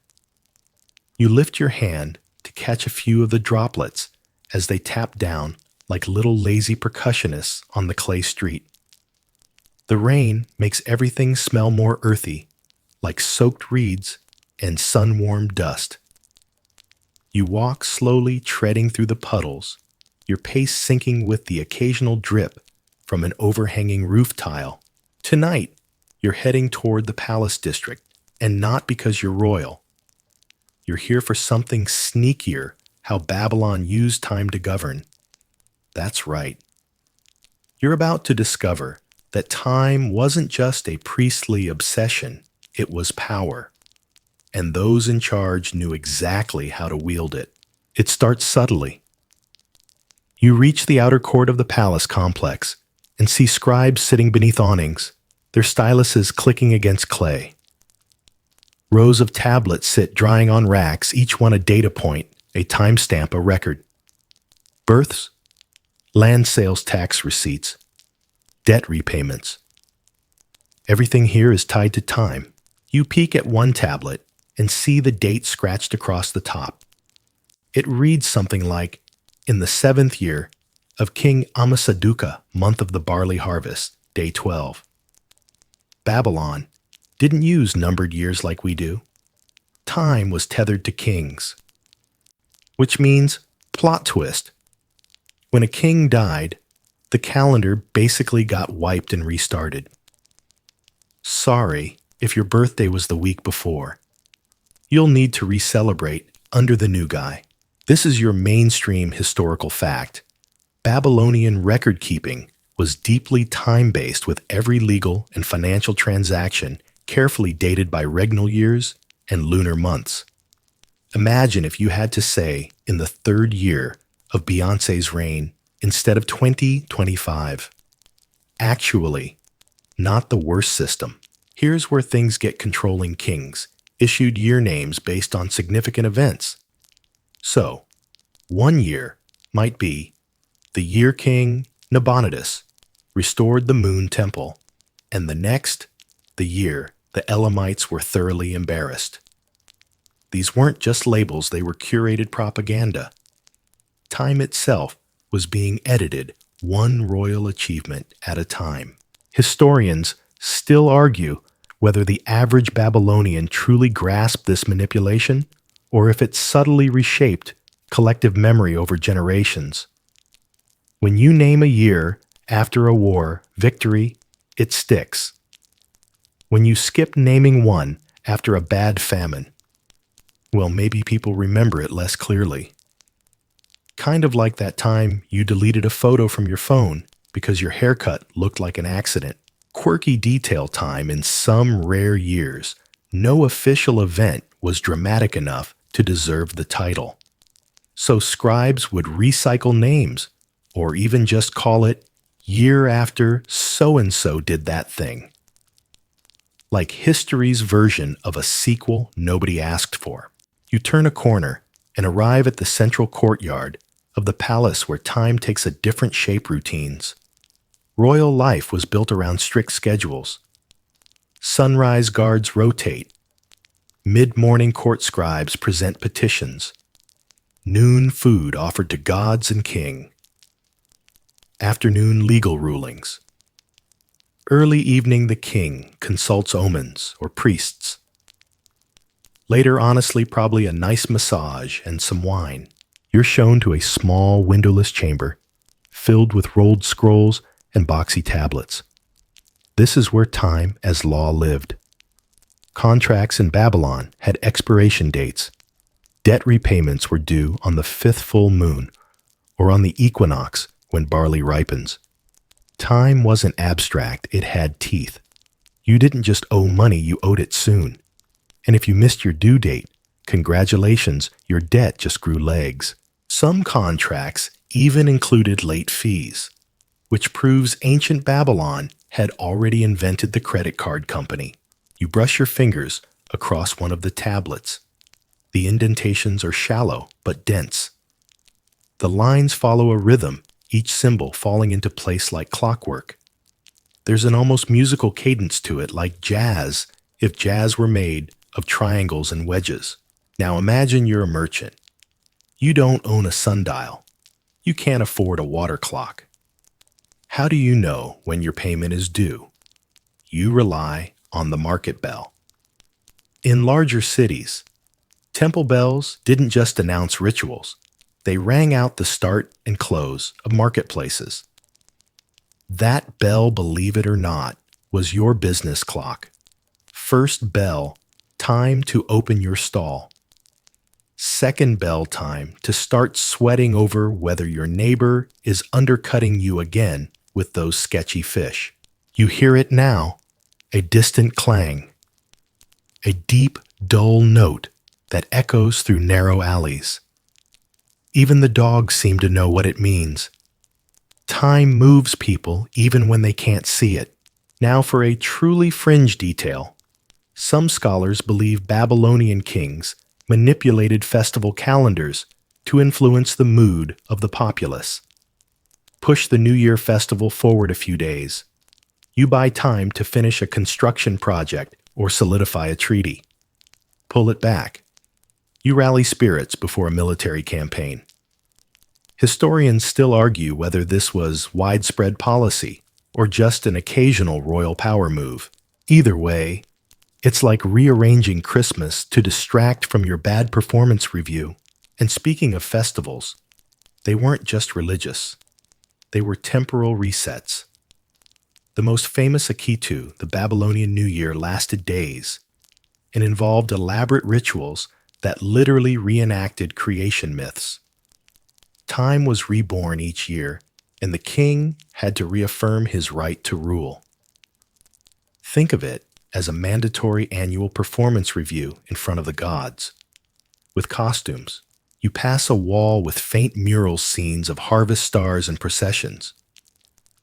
You lift your hand to catch a few of the droplets as they tap down like little lazy percussionists on the clay street. The rain makes everything smell more earthy, like soaked reeds and sun-warmed dust. You walk slowly, treading through the puddles, your pace syncing with the occasional drip from an overhanging roof tile. Tonight, you're heading toward the palace district, and not because you're royal. You're here for something sneakier, how Babylon used time to govern. That's right. You're about to discover that time wasn't just a priestly obsession, it was power. And those in charge knew exactly how to wield it. It starts subtly. You reach the outer court of the palace complex, and see scribes sitting beneath awnings, their styluses clicking against clay. Rows of tablets sit drying on racks, each one a data point, a timestamp, a record. Births, land sales tax receipts, debt repayments. Everything here is tied to time. You peek at one tablet and see the date scratched across the top. It reads something like, in the 7th year of King Ammisaduqa, month of the barley harvest, day 12. Babylon didn't use numbered years like we do. Time was tethered to kings. Which means, plot twist, when a king died, the calendar basically got wiped and restarted. Sorry if your birthday was the week before. You'll need to re-celebrate under the new guy. This is your mainstream historical fact. Babylonian record-keeping was deeply time-based, with every legal and financial transaction carefully dated by regnal years and lunar months. Imagine if you had to say in the 3rd year of Beyoncé's reign instead of 2025. Actually, not the worst system. Here's where things get controlling. Kings issued year names based on significant events. So, 1 year might be the year King Nabonidus restored the Moon Temple, and the next, the year the Elamites were thoroughly embarrassed. These weren't just labels, they were curated propaganda. Time itself was being edited, one royal achievement at a time. Historians still argue whether the average Babylonian truly grasped this manipulation, or if it subtly reshaped collective memory over generations. When you name a year after a war victory, it sticks. When you skip naming one after a bad famine, well, maybe people remember it less clearly. Kind of like that time you deleted a photo from your phone because your haircut looked like an accident. Quirky detail time in some rare years. No official event was dramatic enough to deserve the title. So scribes would recycle names, or even just call it year after so-and-so did that thing. Like history's version of a sequel nobody asked for. You turn a corner and arrive at the central courtyard of the palace where time takes a different shape. Routines. Royal life was built around strict schedules. Sunrise guards rotate. Mid-morning court scribes present petitions. Noon food offered to gods and king. Afternoon legal rulings. Early evening the king consults omens or priests. Later, honestly, probably a nice massage and some wine. You're shown to a small windowless chamber filled with rolled scrolls and boxy tablets. This is where time as law lived. Contracts in Babylon had expiration dates. Debt repayments were due on the 5th full moon or on the equinox when barley ripens. Time wasn't abstract, it had teeth. You didn't just owe money, you owed it soon. And if you missed your due date, congratulations, your debt just grew legs. Some contracts even included late fees, which proves ancient Babylon had already invented the credit card company. You brush your fingers across one of the tablets. The indentations are shallow but dense. The lines follow a rhythm, each symbol falling into place like clockwork. There's an almost musical cadence to it, like jazz, if jazz were made of triangles and wedges. Now imagine you're a merchant. You don't own a sundial. You can't afford a water clock. How do you know when your payment is due? You rely on the market bell. In larger cities, temple bells didn't just announce rituals. They rang out the start and close of marketplaces. That bell, believe it or not, was your business clock. First bell, time to open your stall. Second bell, time to start sweating over whether your neighbor is undercutting you again with those sketchy fish. You hear it now, a distant clang, a deep, dull note that echoes through narrow alleys. Even the dogs seem to know what it means. Time moves people even when they can't see it. Now for a truly fringe detail. Some scholars believe Babylonian kings manipulated festival calendars to influence the mood of the populace. Push the New Year festival forward a few days. You buy time to finish a construction project or solidify a treaty. Pull it back. You rally spirits before a military campaign. Historians still argue whether this was widespread policy or just an occasional royal power move. Either way, it's like rearranging Christmas to distract from your bad performance review. And speaking of festivals, they weren't just religious. They were temporal resets. The most famous Akitu, the Babylonian New Year, lasted days and involved elaborate rituals that literally reenacted creation myths. Time was reborn each year, and the king had to reaffirm his right to rule. Think of it as a mandatory annual performance review in front of the gods. With costumes, you pass a wall with faint mural scenes of harvest stars and processions.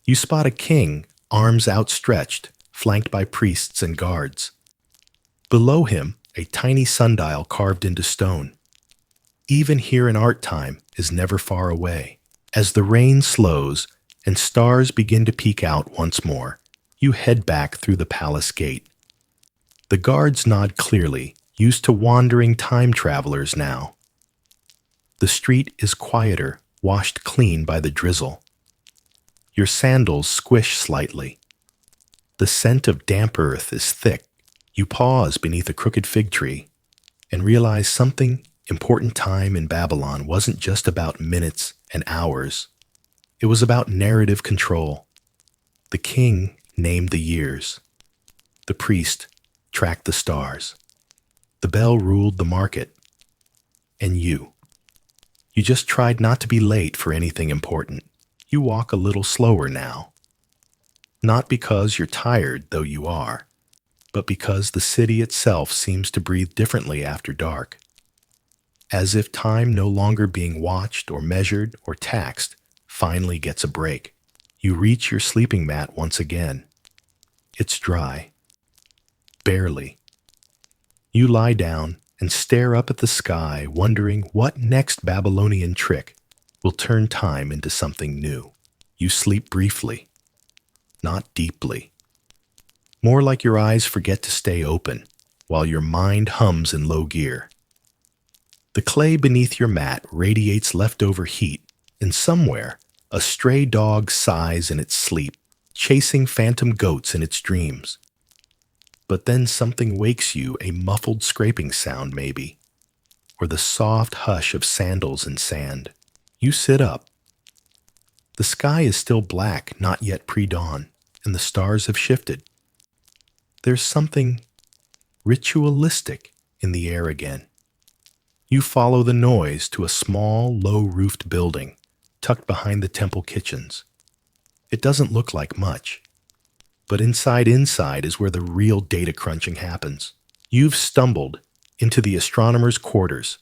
You spot a king, arms outstretched, flanked by priests and guards. Below him, a tiny sundial carved into stone. Even here in art, time is never far away. As the rain slows and stars begin to peek out once more, you head back through the palace gate. The guards nod clearly, used to wandering time travelers now. The street is quieter, washed clean by the drizzle. Your sandals squish slightly. The scent of damp earth is thick. You pause beneath a crooked fig tree and realize something important. Time in Babylon wasn't just about minutes and hours. It was about narrative control. The king named the years. The priest tracked the stars. The bell ruled the market. And you just tried not to be late for anything important. You walk a little slower now. Not because you're tired, though you are, but because the city itself seems to breathe differently after dark. As if time no longer being watched or measured or taxed finally gets a break. You reach your sleeping mat once again. It's dry. Barely. You lie down and stare up at the sky, wondering what next Babylonian trick will turn time into something new. You sleep briefly, not deeply. More like your eyes forget to stay open, while your mind hums in low gear. The clay beneath your mat radiates leftover heat, and somewhere, a stray dog sighs in its sleep, chasing phantom goats in its dreams. But then something wakes you, a muffled scraping sound maybe, or the soft hush of sandals in sand. You sit up. The sky is still black, not yet pre-dawn, and the stars have shifted. There's something ritualistic in the air again. You follow the noise to a small, low-roofed building tucked behind the temple kitchens. It doesn't look like much, but inside is where the real data crunching happens. You've stumbled into the astronomer's quarters.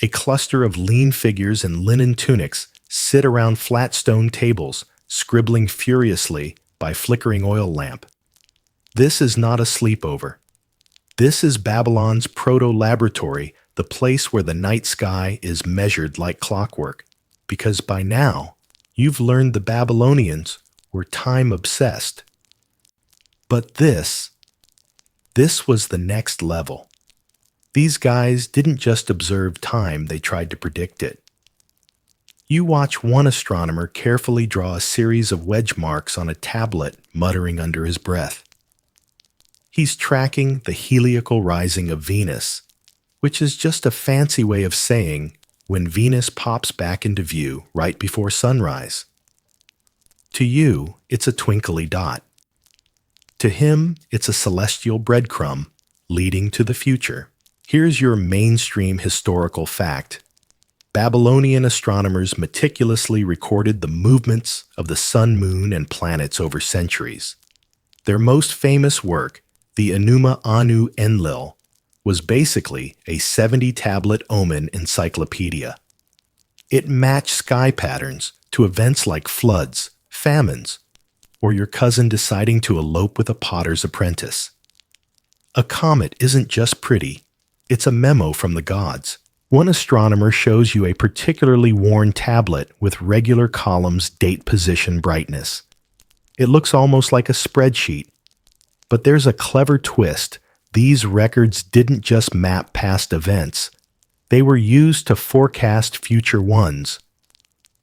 A cluster of lean figures in linen tunics sit around flat stone tables, scribbling furiously by flickering oil lamp. This is not a sleepover. This is Babylon's proto-laboratory, the place where the night sky is measured like clockwork. Because by now, you've learned the Babylonians were time-obsessed. But this was the next level. These guys didn't just observe time, they tried to predict it. You watch one astronomer carefully draw a series of wedge marks on a tablet, muttering under his breath. He's tracking the heliacal rising of Venus, which is just a fancy way of saying when Venus pops back into view right before sunrise. To you, it's a twinkly dot. To him, it's a celestial breadcrumb leading to the future. Here's your mainstream historical fact. Babylonian astronomers meticulously recorded the movements of the sun, moon, and planets over centuries. Their most famous work, the Enuma Anu Enlil, was basically a 70-tablet omen encyclopedia. It matched sky patterns to events like floods, famines, or your cousin deciding to elope with a potter's apprentice. A comet isn't just pretty, it's a memo from the gods. One astronomer shows you a particularly worn tablet with regular columns, date, position, brightness. It looks almost like a spreadsheet. But there's a clever twist. These records didn't just map past events. They were used to forecast future ones.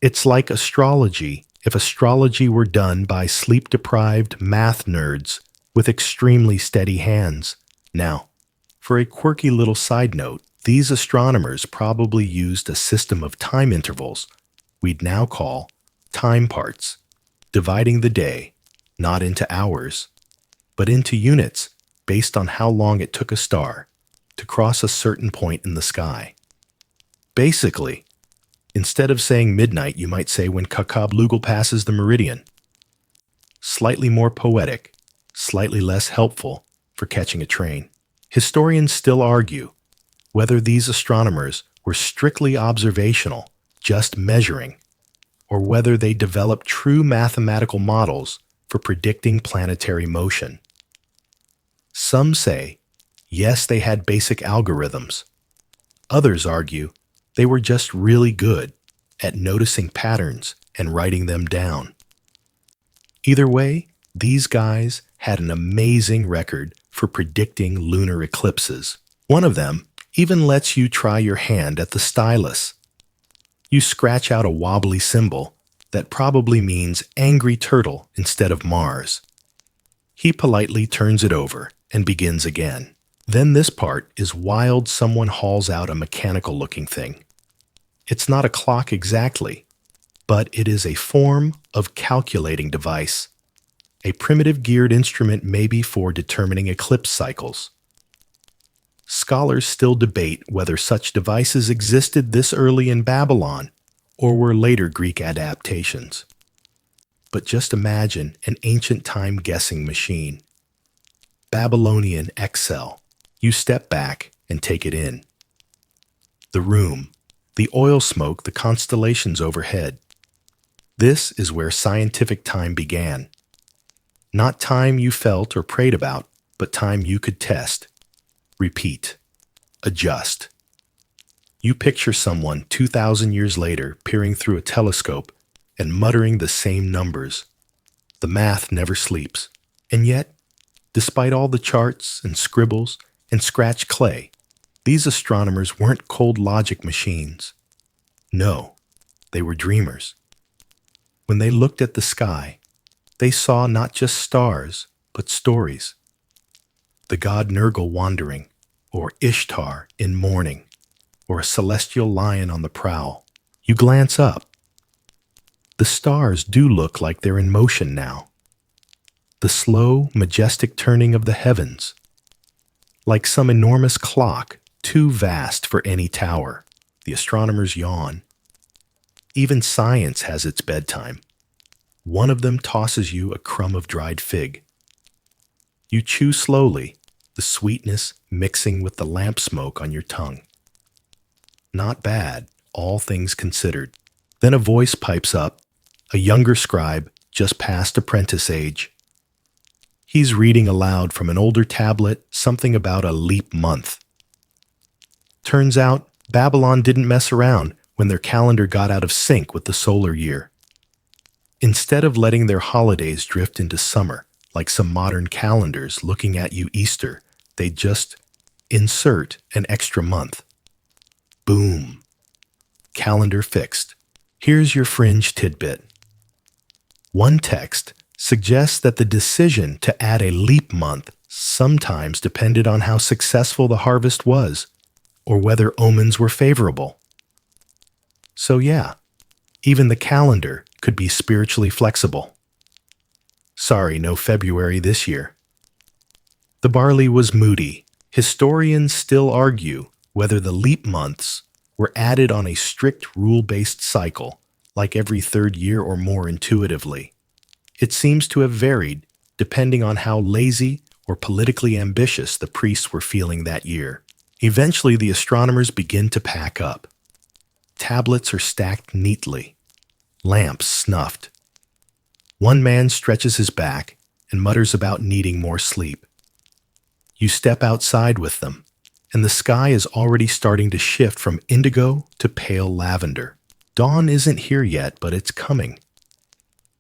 It's like astrology, if astrology were done by sleep-deprived math nerds with extremely steady hands. Now, for a quirky little side note, these astronomers probably used a system of time intervals we'd now call time parts, dividing the day not into hours, but into units based on how long it took a star to cross a certain point in the sky. Basically, instead of saying midnight, you might say when Kakab passes the meridian. Slightly more poetic, slightly less helpful for catching a train. Historians still argue whether these astronomers were strictly observational, just measuring, or whether they developed true mathematical models for predicting planetary motion. Some say, yes, they had basic algorithms. Others argue they were just really good at noticing patterns and writing them down. Either way, these guys had an amazing record for predicting lunar eclipses. One of them even lets you try your hand at the stylus. You scratch out a wobbly symbol that probably means angry turtle instead of Mars. He politely turns it over and begins again. Then this part is wild. Someone hauls out a mechanical-looking thing. It's not a clock exactly, but it is a form of calculating device. A primitive geared instrument maybe for determining eclipse cycles. Scholars still debate whether such devices existed this early in Babylon or were later Greek adaptations. But just imagine an ancient time guessing machine. Babylonian Excel. You step back and take it in. The room, the oil smoke, the constellations overhead. This is where scientific time began. Not time you felt or prayed about, but time you could test. Repeat. Adjust. You picture someone 2,000 years later peering through a telescope and muttering the same numbers. The math never sleeps. And yet, despite all the charts and scribbles and scratch clay, these astronomers weren't cold logic machines. No, they were dreamers. When they looked at the sky, they saw not just stars, but stories. The god Nergal wandering, or Ishtar in mourning, or a celestial lion on the prowl. You glance up. The stars do look like they're in motion now. The slow, majestic turning of the heavens, like some enormous clock, too vast for any tower. The astronomers yawn. Even science has its bedtime. One of them tosses you a crumb of dried fig. You chew slowly, the sweetness mixing with the lamp smoke on your tongue. Not bad, all things considered. Then a voice pipes up, a younger scribe, just past apprentice age. He's reading aloud from an older tablet something about a leap month. Turns out, Babylon didn't mess around when their calendar got out of sync with the solar year. Instead of letting their holidays drift into summer, like some modern calendars looking at you Easter, they just insert an extra month. Boom. Calendar fixed. Here's your fringe tidbit. One text suggests that the decision to add a leap month sometimes depended on how successful the harvest was, or whether omens were favorable. So yeah, even the calendar could be spiritually flexible. Sorry, no February this year. The barley was moody. Historians still argue whether the leap months were added on a strict rule-based cycle, like every third year or more intuitively. It seems to have varied depending on how lazy or politically ambitious the priests were feeling that year. Eventually, the astronomers begin to pack up. Tablets are stacked neatly. lamps snuffed. One man stretches his back and mutters about needing more sleep. You step outside with them, and the sky is already starting to shift from indigo to pale lavender. Dawn isn't here yet, but it's coming.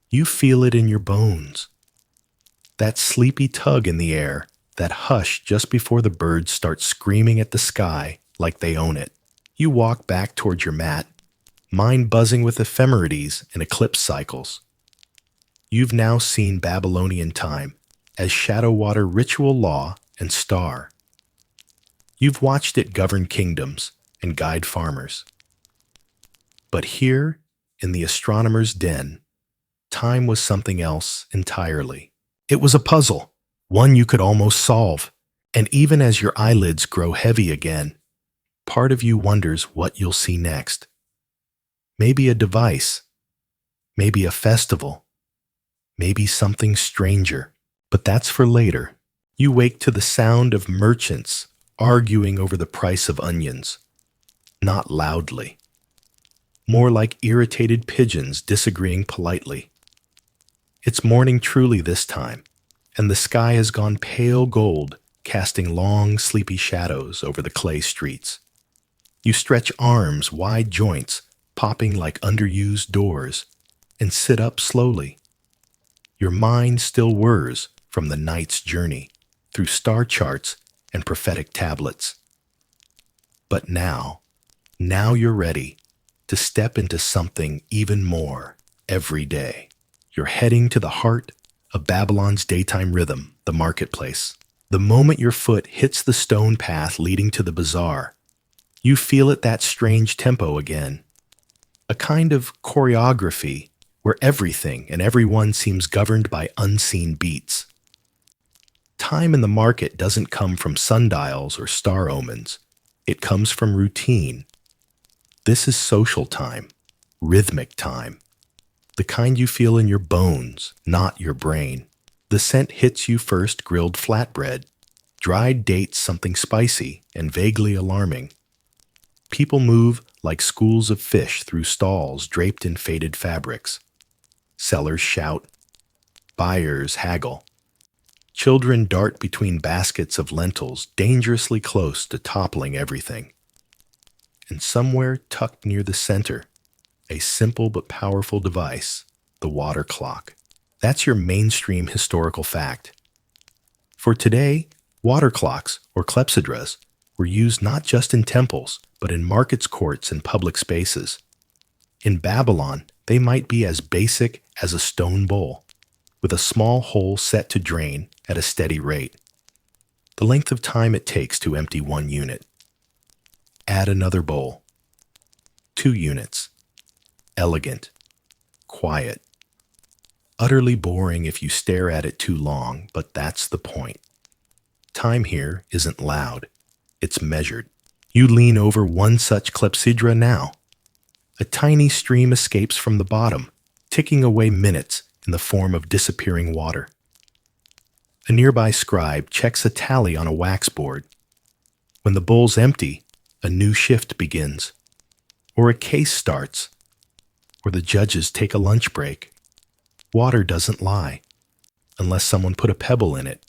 You feel it in your bones. That sleepy tug in the air, that hush just before the birds start screaming at the sky like they own it. You walk back towards your mat, mind buzzing with ephemerides and eclipse cycles. You've now seen Babylonian time as shadow water ritual law and star. You've watched it govern kingdoms and guide farmers. But here, in the astronomer's den, time was something else entirely. It was a puzzle, one you could almost solve, and even as your eyelids grow heavy again, part of you wonders what you'll see next. Maybe a device, maybe a festival, maybe something stranger, but that's for later. You wake to the sound of merchants arguing over the price of onions, not loudly, more like irritated pigeons disagreeing politely. It's morning truly this time, and the sky has gone pale gold, casting long, sleepy shadows over the clay streets. You stretch arms, wide joints, popping like underused doors, and sit up slowly. Your mind still whirs from the night's journey through star charts and prophetic tablets. But now you're ready to step into something even more every day. You're heading to the heart of Babylon's daytime rhythm, the marketplace. The moment your foot hits the stone path leading to the bazaar, you feel it that strange tempo again. A kind of choreography where everything and everyone seems governed by unseen beats. Time in the market doesn't come from sundials or star omens. It comes from routine. This is social time, rhythmic time, the kind you feel in your bones, not your brain. The scent hits you first grilled flatbread, dried dates something spicy and vaguely alarming. People move like schools of fish through stalls draped in faded fabrics. Sellers shout. Buyers haggle. Children dart between baskets of lentils dangerously close to toppling everything. And somewhere tucked near the center, a simple but powerful device, the water clock. That's your mainstream historical fact. For today, water clocks, or clepsydras, were used not just in temples, but in markets, courts, and public spaces. In Babylon, they might be as basic as a stone bowl, with a small hole set to drain at a steady rate. The length of time it takes to empty 1 unit. Add another bowl. 2 units. Elegant. Quiet. Utterly boring if you stare at it too long, but that's the point. Time here isn't loud. It's measured. You lean over one such clepsydra now. A tiny stream escapes from the bottom, ticking away minutes in the form of disappearing water. A nearby scribe checks a tally on a wax board. When the bowl's empty, a new shift begins. Or a case starts. Or the judges take a lunch break. Water doesn't lie, unless someone put a pebble in it,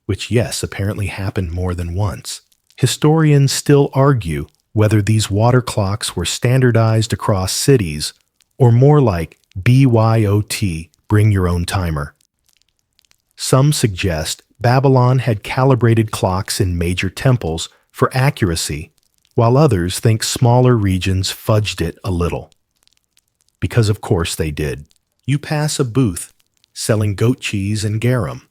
which, yes, apparently happened more than once. Historians still argue whether these water clocks were standardized across cities or more like BYOT, bring your own timer. Some suggest Babylon had calibrated clocks in major temples for accuracy, while others think smaller regions fudged it a little. Because of course they did. You pass a booth selling goat cheese and garum,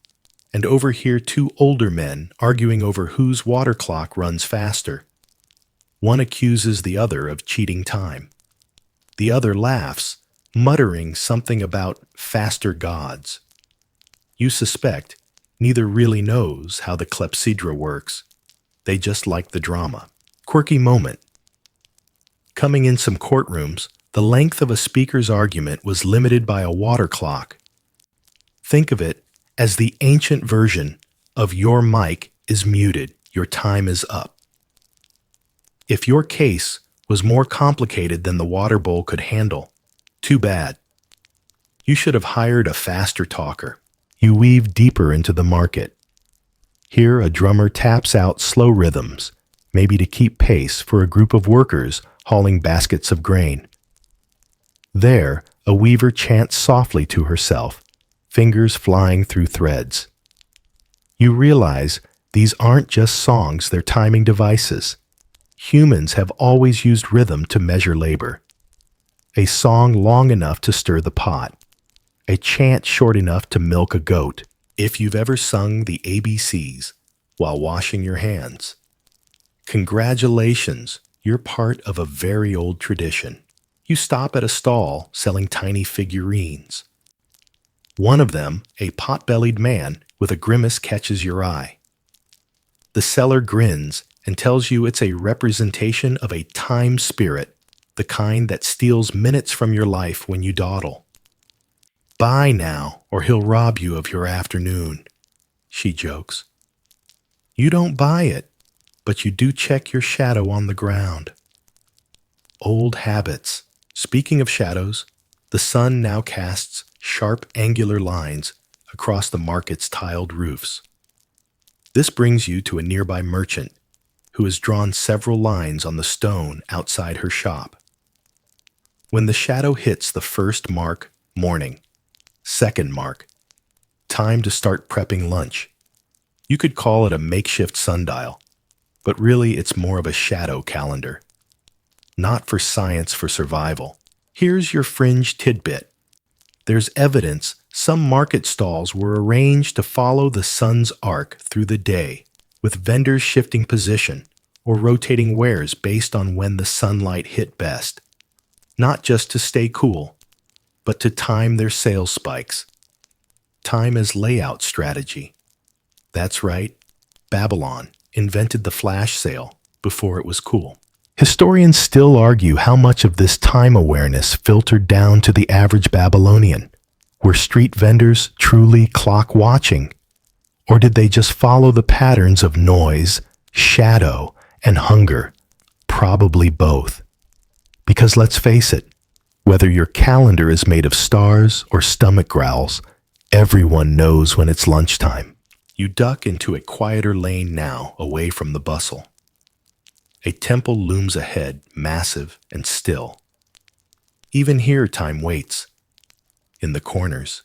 and overhear 2 older men arguing over whose water clock runs faster. One accuses the other of cheating time. The other laughs, muttering something about faster gods. You suspect neither really knows how the clepsydra works. They just like the drama. Quirky moment. Coming in some courtrooms, the length of a speaker's argument was limited by a water clock. Think of it as the ancient version of your mic is muted, your time is up. If your case was more complicated than the water bowl could handle, Too bad. You should have hired a faster talker. You weave deeper into the market. Here, a drummer taps out slow rhythms, maybe to keep pace for a group of workers hauling baskets of grain. There, a weaver chants softly to herself, fingers flying through threads. You realize these aren't just songs, they're timing devices. Humans have always used rhythm to measure labor. A song long enough to stir the pot. A chant short enough to milk a goat. If you've ever sung the ABCs while washing your hands, congratulations, you're part of a very old tradition. You stop at a stall selling tiny figurines. One of them, a pot-bellied man with a grimace, catches your eye. The seller grins and tells you it's a representation of a time spirit, the kind that steals minutes from your life when you dawdle. Buy now, or he'll rob you of your afternoon, she jokes. You don't buy it, but you do check your shadow on the ground. Old habits. Speaking of shadows, the sun now casts sharp, angular lines across the market's tiled roofs. This brings you to a nearby merchant who has drawn several lines on the stone outside her shop. When the shadow hits the first mark, morning. Second mark, time to start prepping lunch. You could call it a makeshift sundial, but really it's more of a shadow calendar. Not for science, for survival. Here's your fringe tidbit. There's evidence some market stalls were arranged to follow the sun's arc through the day, with vendors shifting position or rotating wares based on when the sunlight hit best. Not just to stay cool, but to time their sales spikes. Time as layout strategy. That's right, Babylon invented the flash sale before it was cool. Historians still argue how much of this time awareness filtered down to the average Babylonian. Were street vendors truly clock watching? Or did they just follow the patterns of noise, shadow, and hunger? Probably both. Because let's face it, whether your calendar is made of stars or stomach growls, everyone knows when it's lunchtime. You duck into a quieter lane now, away from the bustle. A temple looms ahead, massive and still. Even here, time waits. In the corners,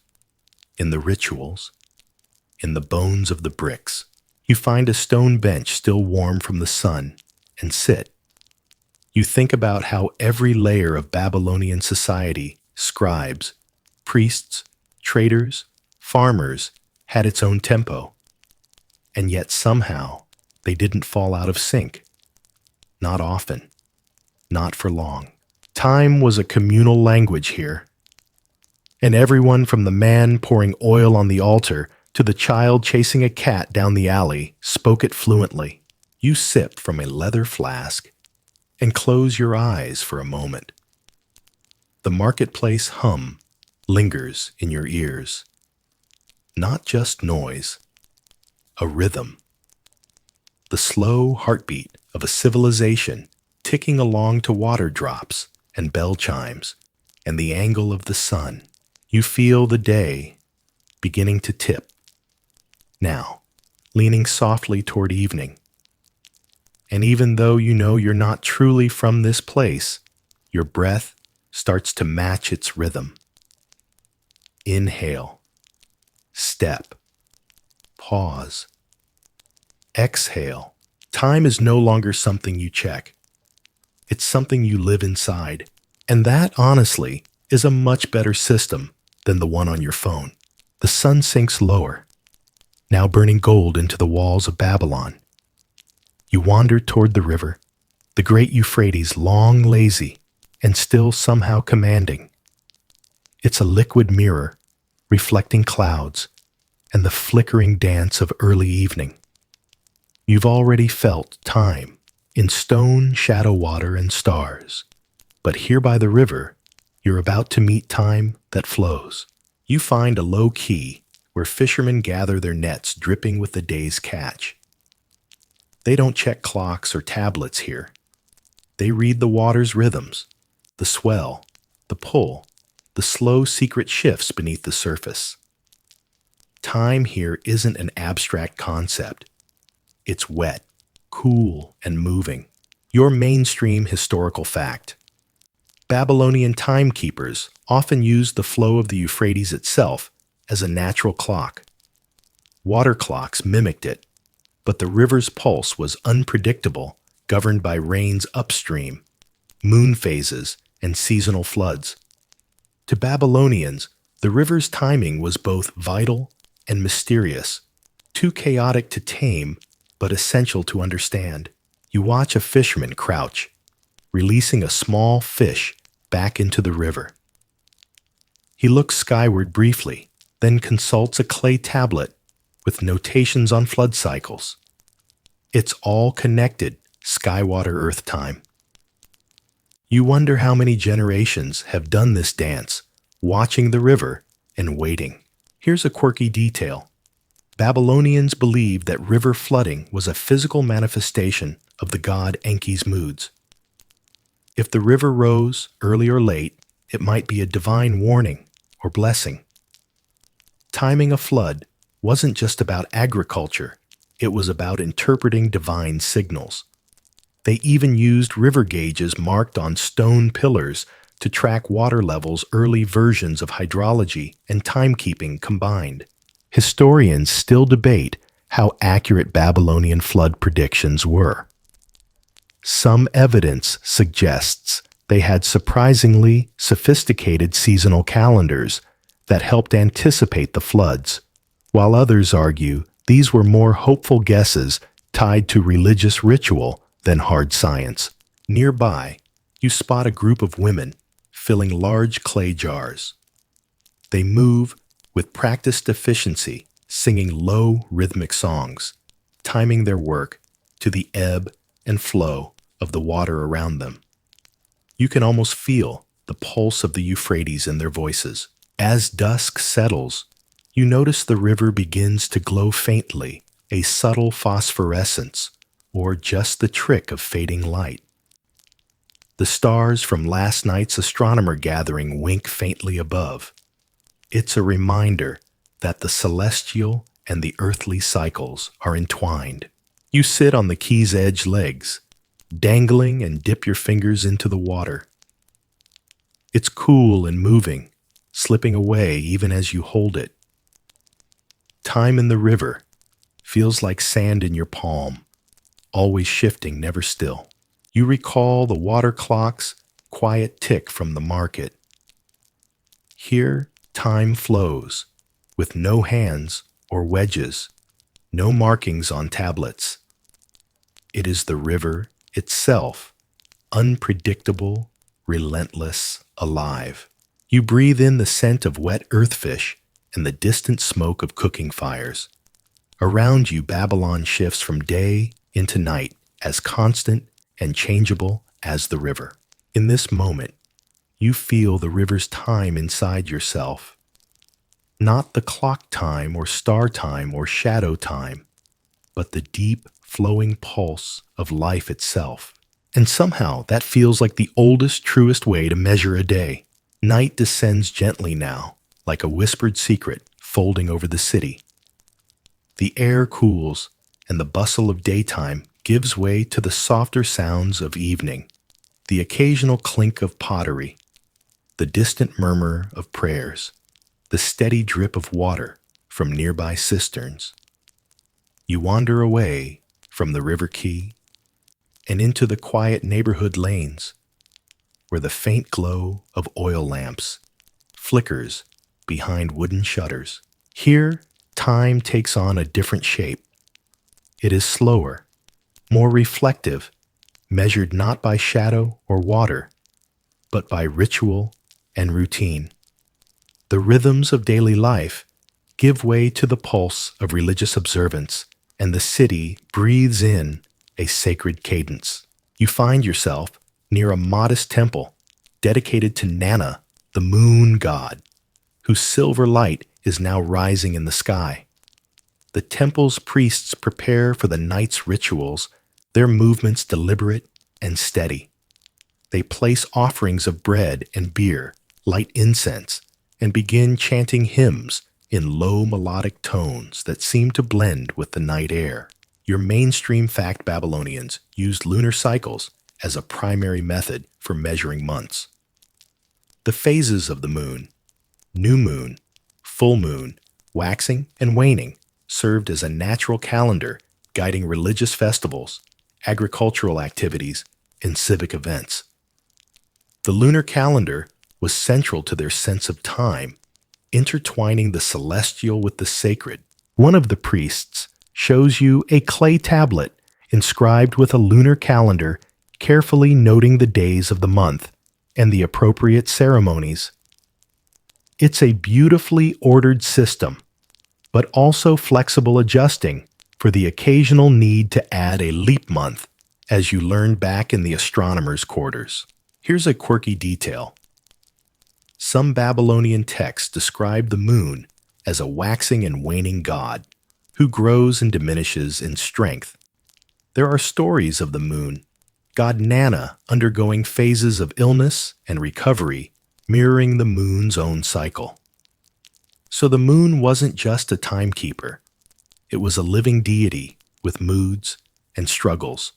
in the rituals, in the bones of the bricks, you find a stone bench still warm from the sun and sit. You think about how every layer of Babylonian society, scribes, priests, traders, farmers, had its own tempo. And yet somehow they didn't fall out of sync. Not often. Not for long. Time was a communal language here. And everyone from the man pouring oil on the altar to the child chasing a cat down the alley spoke it fluently. You sip from a leather flask and close your eyes for a moment. The marketplace hum lingers in your ears. Not just noise, a rhythm. The slow heartbeat of a civilization ticking along to water drops and bell chimes and the angle of the sun. You feel the day beginning to tip. Now, leaning softly toward evening. And even though you know you're not truly from this place, your breath starts to match its rhythm. Inhale. Step. Pause. Exhale. Time is no longer something you check. It's something you live inside. And that, honestly, is a much better system than the one on your phone. The sun sinks lower, now burning gold into the walls of Babylon. You wander toward the river, the great Euphrates, long, lazy, and still somehow commanding. It's a liquid mirror, reflecting clouds and the flickering dance of early evening. You've already felt time in stone, shadow, water, and stars. But here by the river, you're about to meet time that flows. You find a low quay where fishermen gather their nets dripping with the day's catch. They don't check clocks or tablets here. They read the water's rhythms, the swell, the pull, the slow secret shifts beneath the surface. Time here isn't an abstract concept. It's wet, cool, and moving. Your mainstream historical fact. Babylonian timekeepers often used the flow of the Euphrates itself as a natural clock. Water clocks mimicked it, but the river's pulse was unpredictable, governed by rains upstream, moon phases, and seasonal floods. To Babylonians, the river's timing was both vital and mysterious, too chaotic to tame, but essential to understand. You watch a fisherman crouch, releasing a small fish back into the river. He looks skyward briefly, then consults a clay tablet with notations on flood cycles. It's all connected, sky-water earth time. You wonder how many generations have done this dance, watching the river and waiting. Here's a quirky detail. Babylonians believed that river flooding was a physical manifestation of the god Enki's moods. If the river rose early or late, it might be a divine warning or blessing. Timing a flood wasn't just about agriculture, it was about interpreting divine signals. They even used river gauges marked on stone pillars to track water levels. Early versions of hydrology and timekeeping combined. Historians still debate how accurate Babylonian flood predictions were. Some evidence suggests they had surprisingly sophisticated seasonal calendars that helped anticipate the floods, while others argue these were more hopeful guesses tied to religious ritual than hard science. Nearby, you spot a group of women filling large clay jars. They move with practiced efficiency, singing low rhythmic songs, timing their work to the ebb and flow of the water around them. You can almost feel the pulse of the Euphrates in their voices. As dusk settles, you notice the river begins to glow faintly, a subtle phosphorescence, or just the trick of fading light. The stars from last night's astronomer gathering wink faintly above. It's a reminder that the celestial and the earthly cycles are entwined. You sit on the quay's edge legs, dangling, and dip your fingers into the water. It's cool and moving, slipping away even as you hold it. Time in the river feels like sand in your palm, always shifting, never still. You recall the water clock's quiet tick from the market. Here, time flows, with no hands or wedges, no markings on tablets. It is the river itself, unpredictable, relentless, alive. You breathe in the scent of wet earthfish and the distant smoke of cooking fires. Around you, Babylon shifts from day into night, as constant and changeable as the river. In this moment, you feel the river's time inside yourself. Not the clock time or star time or shadow time, but the deep, flowing pulse of life itself. And somehow that feels like the oldest, truest way to measure a day. Night descends gently now, like a whispered secret folding over the city. The air cools, and the bustle of daytime gives way to the softer sounds of evening, the occasional clink of pottery, the distant murmur of prayers, the steady drip of water from nearby cisterns. You wander away from the river quay and into the quiet neighborhood lanes, where the faint glow of oil lamps flickers behind wooden shutters. Here, time takes on a different shape. It is slower, more reflective, measured not by shadow or water, but by ritual and routine. The rhythms of daily life give way to the pulse of religious observance, and the city breathes in a sacred cadence. You find yourself near a modest temple dedicated to Nana, the moon god, whose silver light is now rising in the sky. The temple's priests prepare for the night's rituals, their movements deliberate and steady. They place offerings of bread and beer light incense, and begin chanting hymns in low melodic tones that seem to blend with the night air. Your mainstream fact Babylonians used lunar cycles as a primary method for measuring months. The phases of the moon, new moon, full moon, waxing, and waning, served as a natural calendar guiding religious festivals, agricultural activities, and civic events. The lunar calendar was central to their sense of time, intertwining the celestial with the sacred. One of the priests shows you a clay tablet inscribed with a lunar calendar, carefully noting the days of the month and the appropriate ceremonies. It's a beautifully ordered system, but also flexible, adjusting for the occasional need to add a leap month, as you learned back in the astronomer's quarters. Here's a quirky detail. Some Babylonian texts describe the moon as a waxing and waning god who grows and diminishes in strength. There are stories of the moon, god Nana, undergoing phases of illness and recovery, mirroring the moon's own cycle. So the moon wasn't just a timekeeper. It was a living deity with moods and struggles,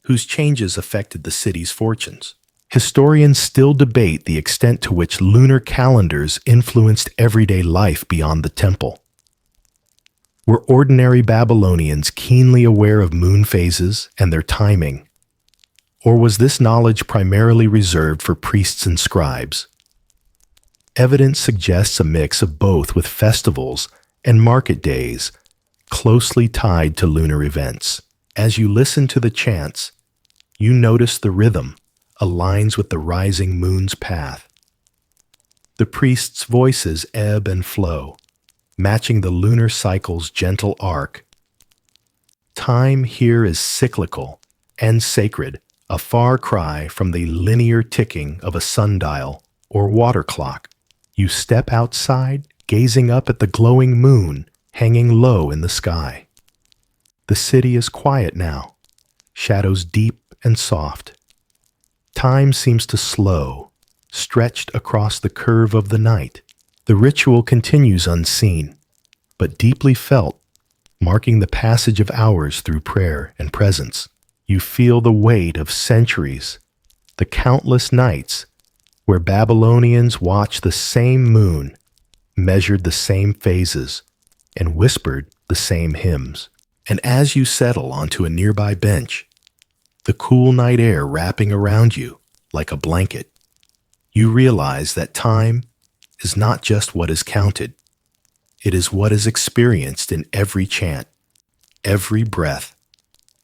whose changes affected the city's fortunes. Historians still debate the extent to which lunar calendars influenced everyday life beyond the temple. Were ordinary Babylonians keenly aware of moon phases and their timing? Or was this knowledge primarily reserved for priests and scribes? Evidence suggests a mix of both, with festivals and market days closely tied to lunar events. As you listen to the chants, you notice the rhythm aligns with the rising moon's path. The priests' voices ebb and flow, matching the lunar cycle's gentle arc. Time here is cyclical and sacred, a far cry from the linear ticking of a sundial or water clock. You step outside, gazing up at the glowing moon hanging low in the sky. The city is quiet now, shadows deep and soft. Time seems to slow, stretched across the curve of the night. The ritual continues unseen, but deeply felt, marking the passage of hours through prayer and presence. You feel the weight of centuries, the countless nights where Babylonians watched the same moon, measured the same phases, and whispered the same hymns. And as you settle onto a nearby bench, the cool night air wrapping around you like a blanket, you realize that time is not just what is counted. It is what is experienced in every chant, every breath,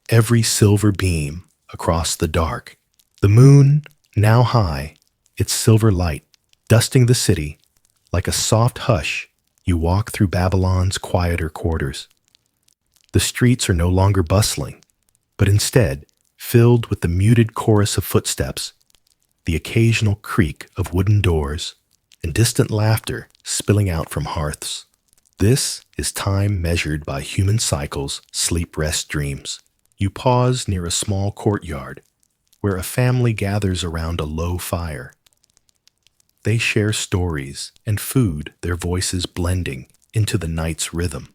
every silver beam across the dark. The moon, now high, its silver light, dusting the city like a soft hush. You walk through Babylon's quieter quarters. The streets are no longer bustling, but instead filled with the muted chorus of footsteps, the occasional creak of wooden doors, and distant laughter spilling out from hearths. This is time measured by human cycles, sleep, rest, dreams. You pause near a small courtyard where a family gathers around a low fire. They share stories and food, their voices blending into the night's rhythm.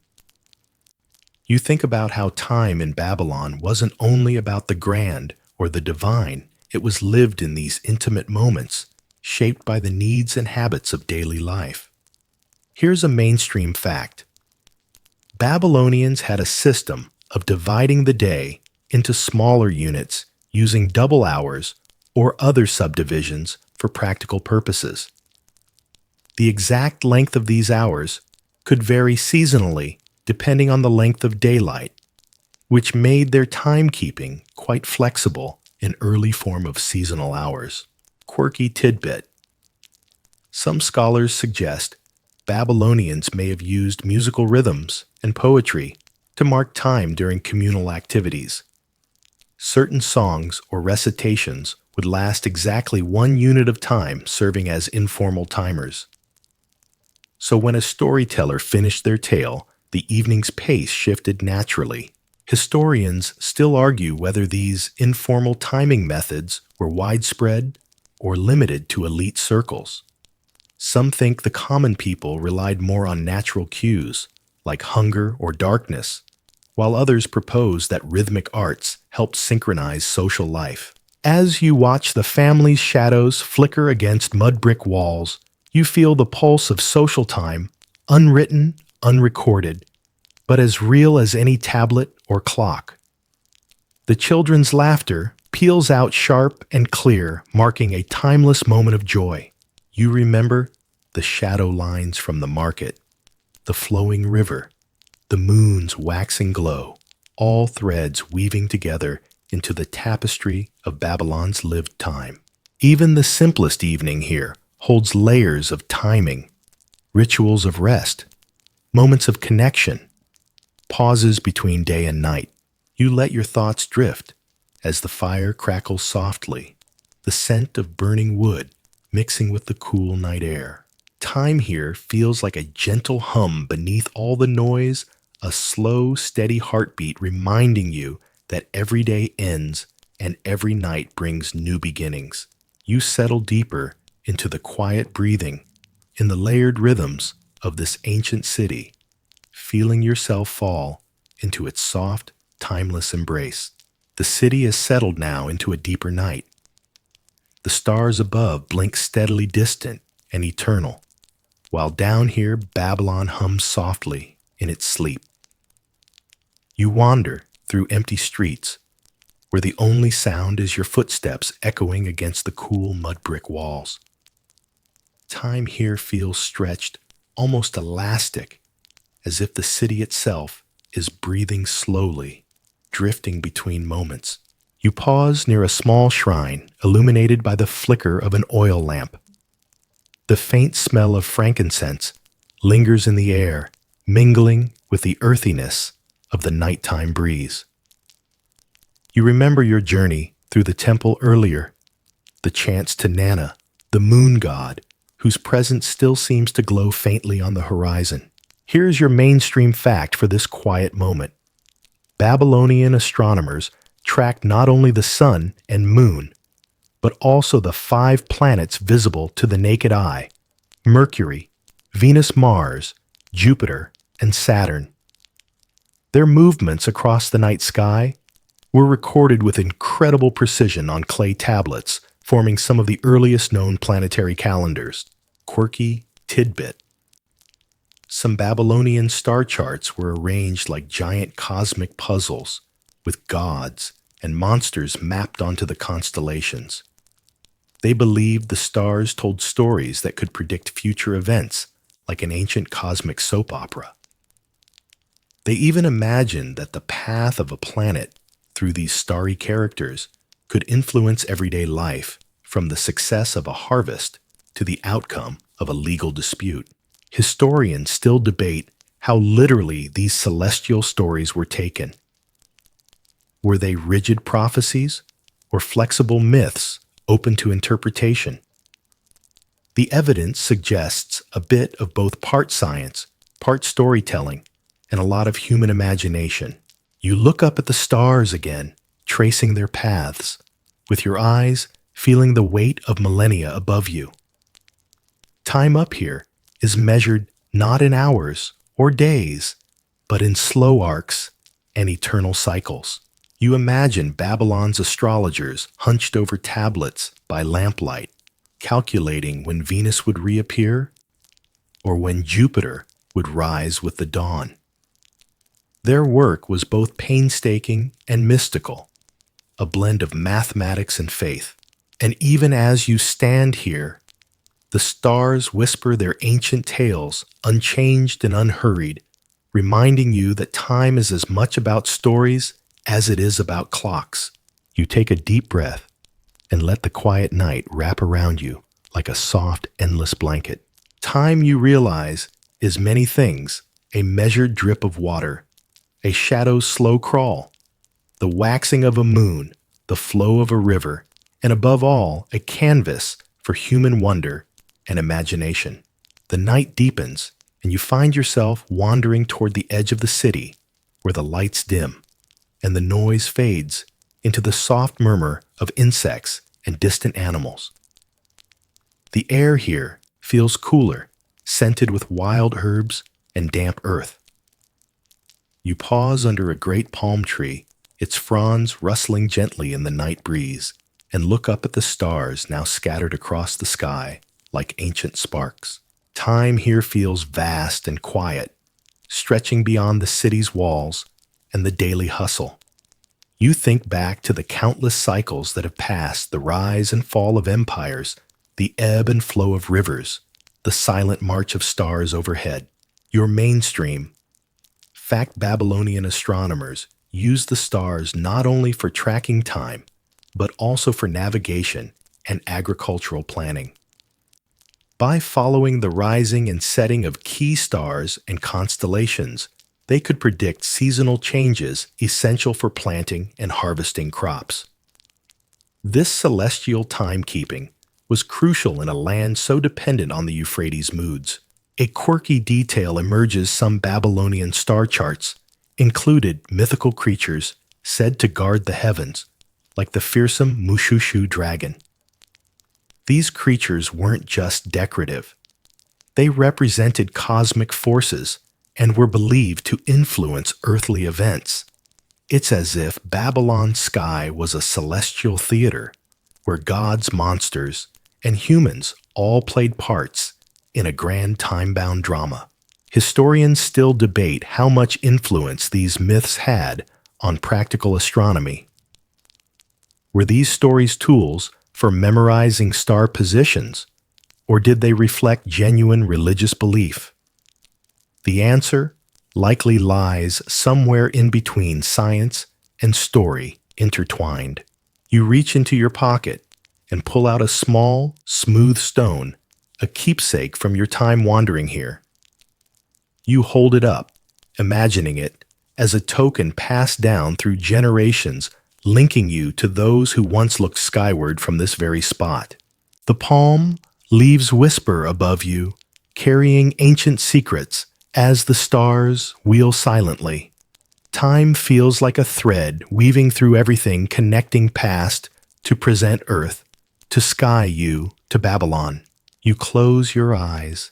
You think about how time in Babylon wasn't only about the grand or the divine. It was lived in these intimate moments, shaped by the needs and habits of daily life. Here's a mainstream fact. Babylonians had a system of dividing the day into smaller units using double hours or other subdivisions for practical purposes. The exact length of these hours could vary seasonally depending on the length of daylight, which made their timekeeping quite flexible, an early form of seasonal hours. Quirky tidbit. Some scholars suggest Babylonians may have used musical rhythms and poetry to mark time during communal activities. Certain songs or recitations would last exactly 1 unit of time, serving as informal timers. So when a storyteller finished their tale, the evening's pace shifted naturally. Historians still argue whether these informal timing methods were widespread or limited to elite circles. Some think the common people relied more on natural cues, like hunger or darkness, while others propose that rhythmic arts helped synchronize social life. As you watch the family's shadows flicker against mud brick walls, you feel the pulse of social time, unwritten, unrecorded, but as real as any tablet or clock. The children's laughter peals out sharp and clear, marking a timeless moment of joy. You remember the shadow lines from the market, the flowing river, the moon's waxing glow, all threads weaving together into the tapestry of Babylon's lived time. Even the simplest evening here holds layers of timing, rituals of rest, moments of connection, pauses between day and night. You let your thoughts drift as the fire crackles softly, the scent of burning wood mixing with the cool night air. Time here feels like a gentle hum beneath all the noise, a slow, steady heartbeat reminding you that every day ends and every night brings new beginnings. You settle deeper into the quiet breathing, in the layered rhythms of this ancient city, feeling yourself fall into its soft, timeless embrace. The city is settled now into a deeper night. The stars above blink steadily distant and eternal, while down here Babylon hums softly in its sleep. You wander through empty streets, where the only sound is your footsteps echoing against the cool mud brick walls. Time here feels stretched, almost elastic, as if the city itself is breathing slowly, drifting between moments. You pause near a small shrine illuminated by the flicker of an oil lamp. The faint smell of frankincense lingers in the air, mingling with the earthiness of the nighttime breeze. You remember your journey through the temple earlier, the chants to Nana, the moon god, whose presence still seems to glow faintly on the horizon. Here's your mainstream fact for this quiet moment. Babylonian astronomers tracked not only the sun and moon, but also the 5 planets visible to the naked eye: Mercury, Venus, Mars, Jupiter, and Saturn. Their movements across the night sky were recorded with incredible precision on clay tablets, forming some of the earliest known planetary calendars. Quirky tidbit: some Babylonian star charts were arranged like giant cosmic puzzles, with gods and monsters mapped onto the constellations. They believed the stars told stories that could predict future events, like an ancient cosmic soap opera. They even imagined that the path of a planet through these starry characters could influence everyday life, from the success of a harvest to the outcome of a legal dispute. Historians still debate how literally these celestial stories were taken. Were they rigid prophecies or flexible myths open to interpretation? The evidence suggests a bit of both, part science, part storytelling, and a lot of human imagination. You look up at the stars again, tracing their paths, with your eyes feeling the weight of millennia above you. Time up here is measured not in hours or days, but in slow arcs and eternal cycles. You imagine Babylon's astrologers hunched over tablets by lamplight, calculating when Venus would reappear or when Jupiter would rise with the dawn. Their work was both painstaking and mystical, a blend of mathematics and faith. And even as you stand here, the stars whisper their ancient tales, unchanged and unhurried, reminding you that time is as much about stories as it is about clocks. You take a deep breath and let the quiet night wrap around you like a soft, endless blanket. Time, you realize, is many things: a measured drip of water, a shadow's slow crawl, the waxing of a moon, the flow of a river, and above all, a canvas for human wonder and imagination. The night deepens, and you find yourself wandering toward the edge of the city, where the lights dim and the noise fades into the soft murmur of insects and distant animals. The air here feels cooler, scented with wild herbs and damp earth. You pause under a great palm tree, its fronds rustling gently in the night breeze, and look up at the stars now scattered across the sky like ancient sparks. Time here feels vast and quiet, stretching beyond the city's walls and the daily hustle. You think back to the countless cycles that have passed, the rise and fall of empires, the ebb and flow of rivers, the silent march of stars overhead. Your mainstream, fact Babylonian astronomers use the stars not only for tracking time, but also for navigation and agricultural planning. By following the rising and setting of key stars and constellations, they could predict seasonal changes essential for planting and harvesting crops. This celestial timekeeping was crucial in a land so dependent on the Euphrates moods. A quirky detail emerges: some Babylonian star charts included mythical creatures said to guard the heavens, like the fearsome Mushushu dragon. These creatures weren't just decorative. They represented cosmic forces and were believed to influence earthly events. It's as if Babylon's sky was a celestial theater where gods, monsters, and humans all played parts in a grand time-bound drama. Historians still debate how much influence these myths had on practical astronomy. Were these stories tools for memorizing star positions, or did they reflect genuine religious belief? The answer likely lies somewhere in between, science and story intertwined. You reach into your pocket and pull out a small, smooth stone, a keepsake from your time wandering here. You hold it up, imagining it as a token passed down through generations, linking you to those who once looked skyward from this very spot. The palm leaves whisper above you, carrying ancient secrets as the stars wheel silently. Time feels like a thread weaving through everything, connecting past to present Earth, to sky you, to Babylon. You close your eyes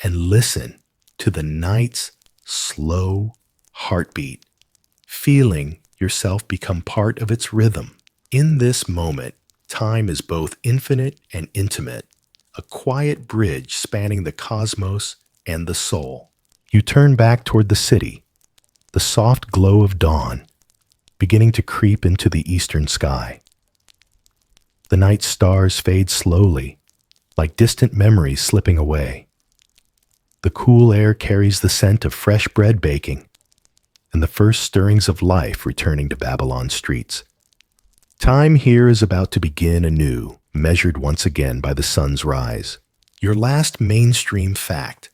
and listen to the night's slow heartbeat, feeling yourself become part of its rhythm. In this moment, time is both infinite and intimate, a quiet bridge spanning the cosmos and the soul. You turn back toward the city, the soft glow of dawn beginning to creep into the eastern sky. The night stars fade slowly, like distant memories slipping away. The cool air carries the scent of fresh bread baking and the first stirrings of life returning to Babylon's streets. Time here is about to begin anew, measured once again by the sun's rise. Your last mainstream fact: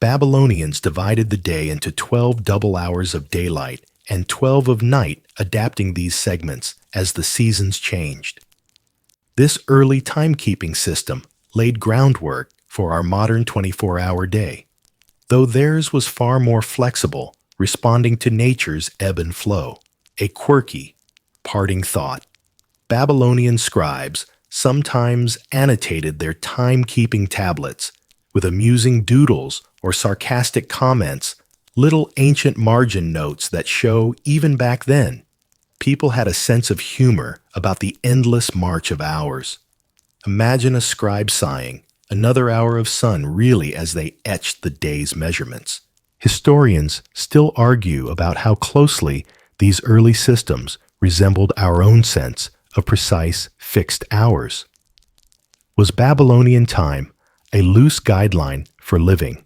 Babylonians divided the day into 12 double hours of daylight and 12 of night, adapting these segments as the seasons changed. This early timekeeping system laid groundwork for our modern 24-hour day, though theirs was far more flexible, responding to nature's ebb and flow. A quirky, parting thought: Babylonian scribes sometimes annotated their timekeeping tablets with amusing doodles or sarcastic comments, little ancient margin notes that show, even back then, people had a sense of humor about the endless march of hours. Imagine a scribe sighing, another hour of sun, really, as they etched the day's measurements. Historians still argue about how closely these early systems resembled our own sense of precise, fixed hours. Was Babylonian time a loose guideline for living,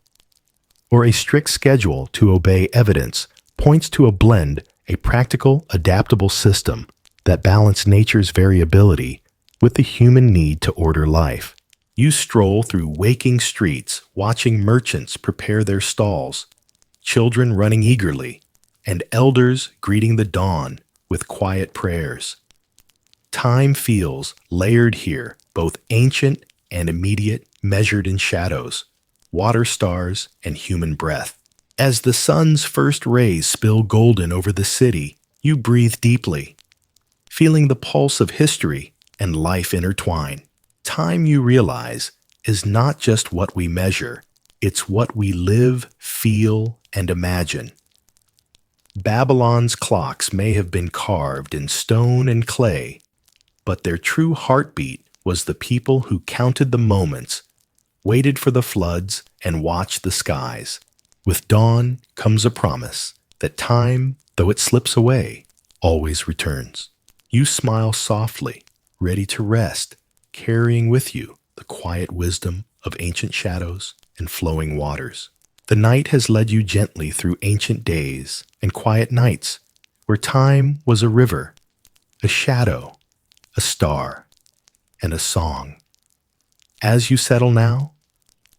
or a strict schedule to obey? Evidence points to a blend, a practical, adaptable system that balanced nature's variability with the human need to order life. You stroll through waking streets, watching merchants prepare their stalls, children running eagerly, and elders greeting the dawn with quiet prayers. Time feels layered here, both ancient and immediate, measured in shadows, water stars, and human breath. As the sun's first rays spill golden over the city, you breathe deeply, feeling the pulse of history and life intertwine. Time, you realize, is not just what we measure, it's what we live, feel, and imagine. Babylon's clocks may have been carved in stone and clay, but their true heartbeat was the people who counted the moments, waited for the floods, and watched the skies. With dawn comes a promise that time, though it slips away, always returns. You smile softly, ready to rest, carrying with you the quiet wisdom of ancient shadows and flowing waters. The night has led you gently through ancient days and quiet nights where time was a river, a shadow, a star, and a song. As you settle now,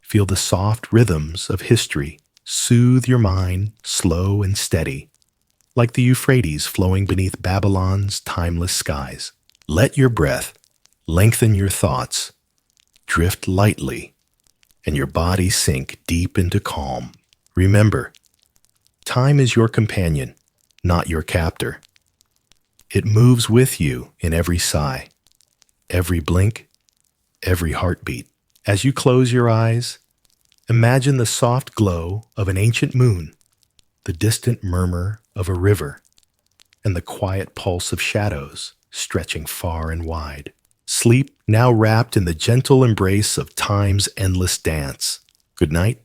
feel the soft rhythms of history soothe your mind, slow and steady, like the Euphrates flowing beneath Babylon's timeless skies. Let your breath lengthen your thoughts, drift lightly, and your body sink deep into calm. Remember, time is your companion, not your captor. It moves with you in every sigh, every blink, every heartbeat. As you close your eyes, imagine the soft glow of an ancient moon, the distant murmur of a river, and the quiet pulse of shadows stretching far and wide. Sleep now wrapped in the gentle embrace of time's endless dance. Good night,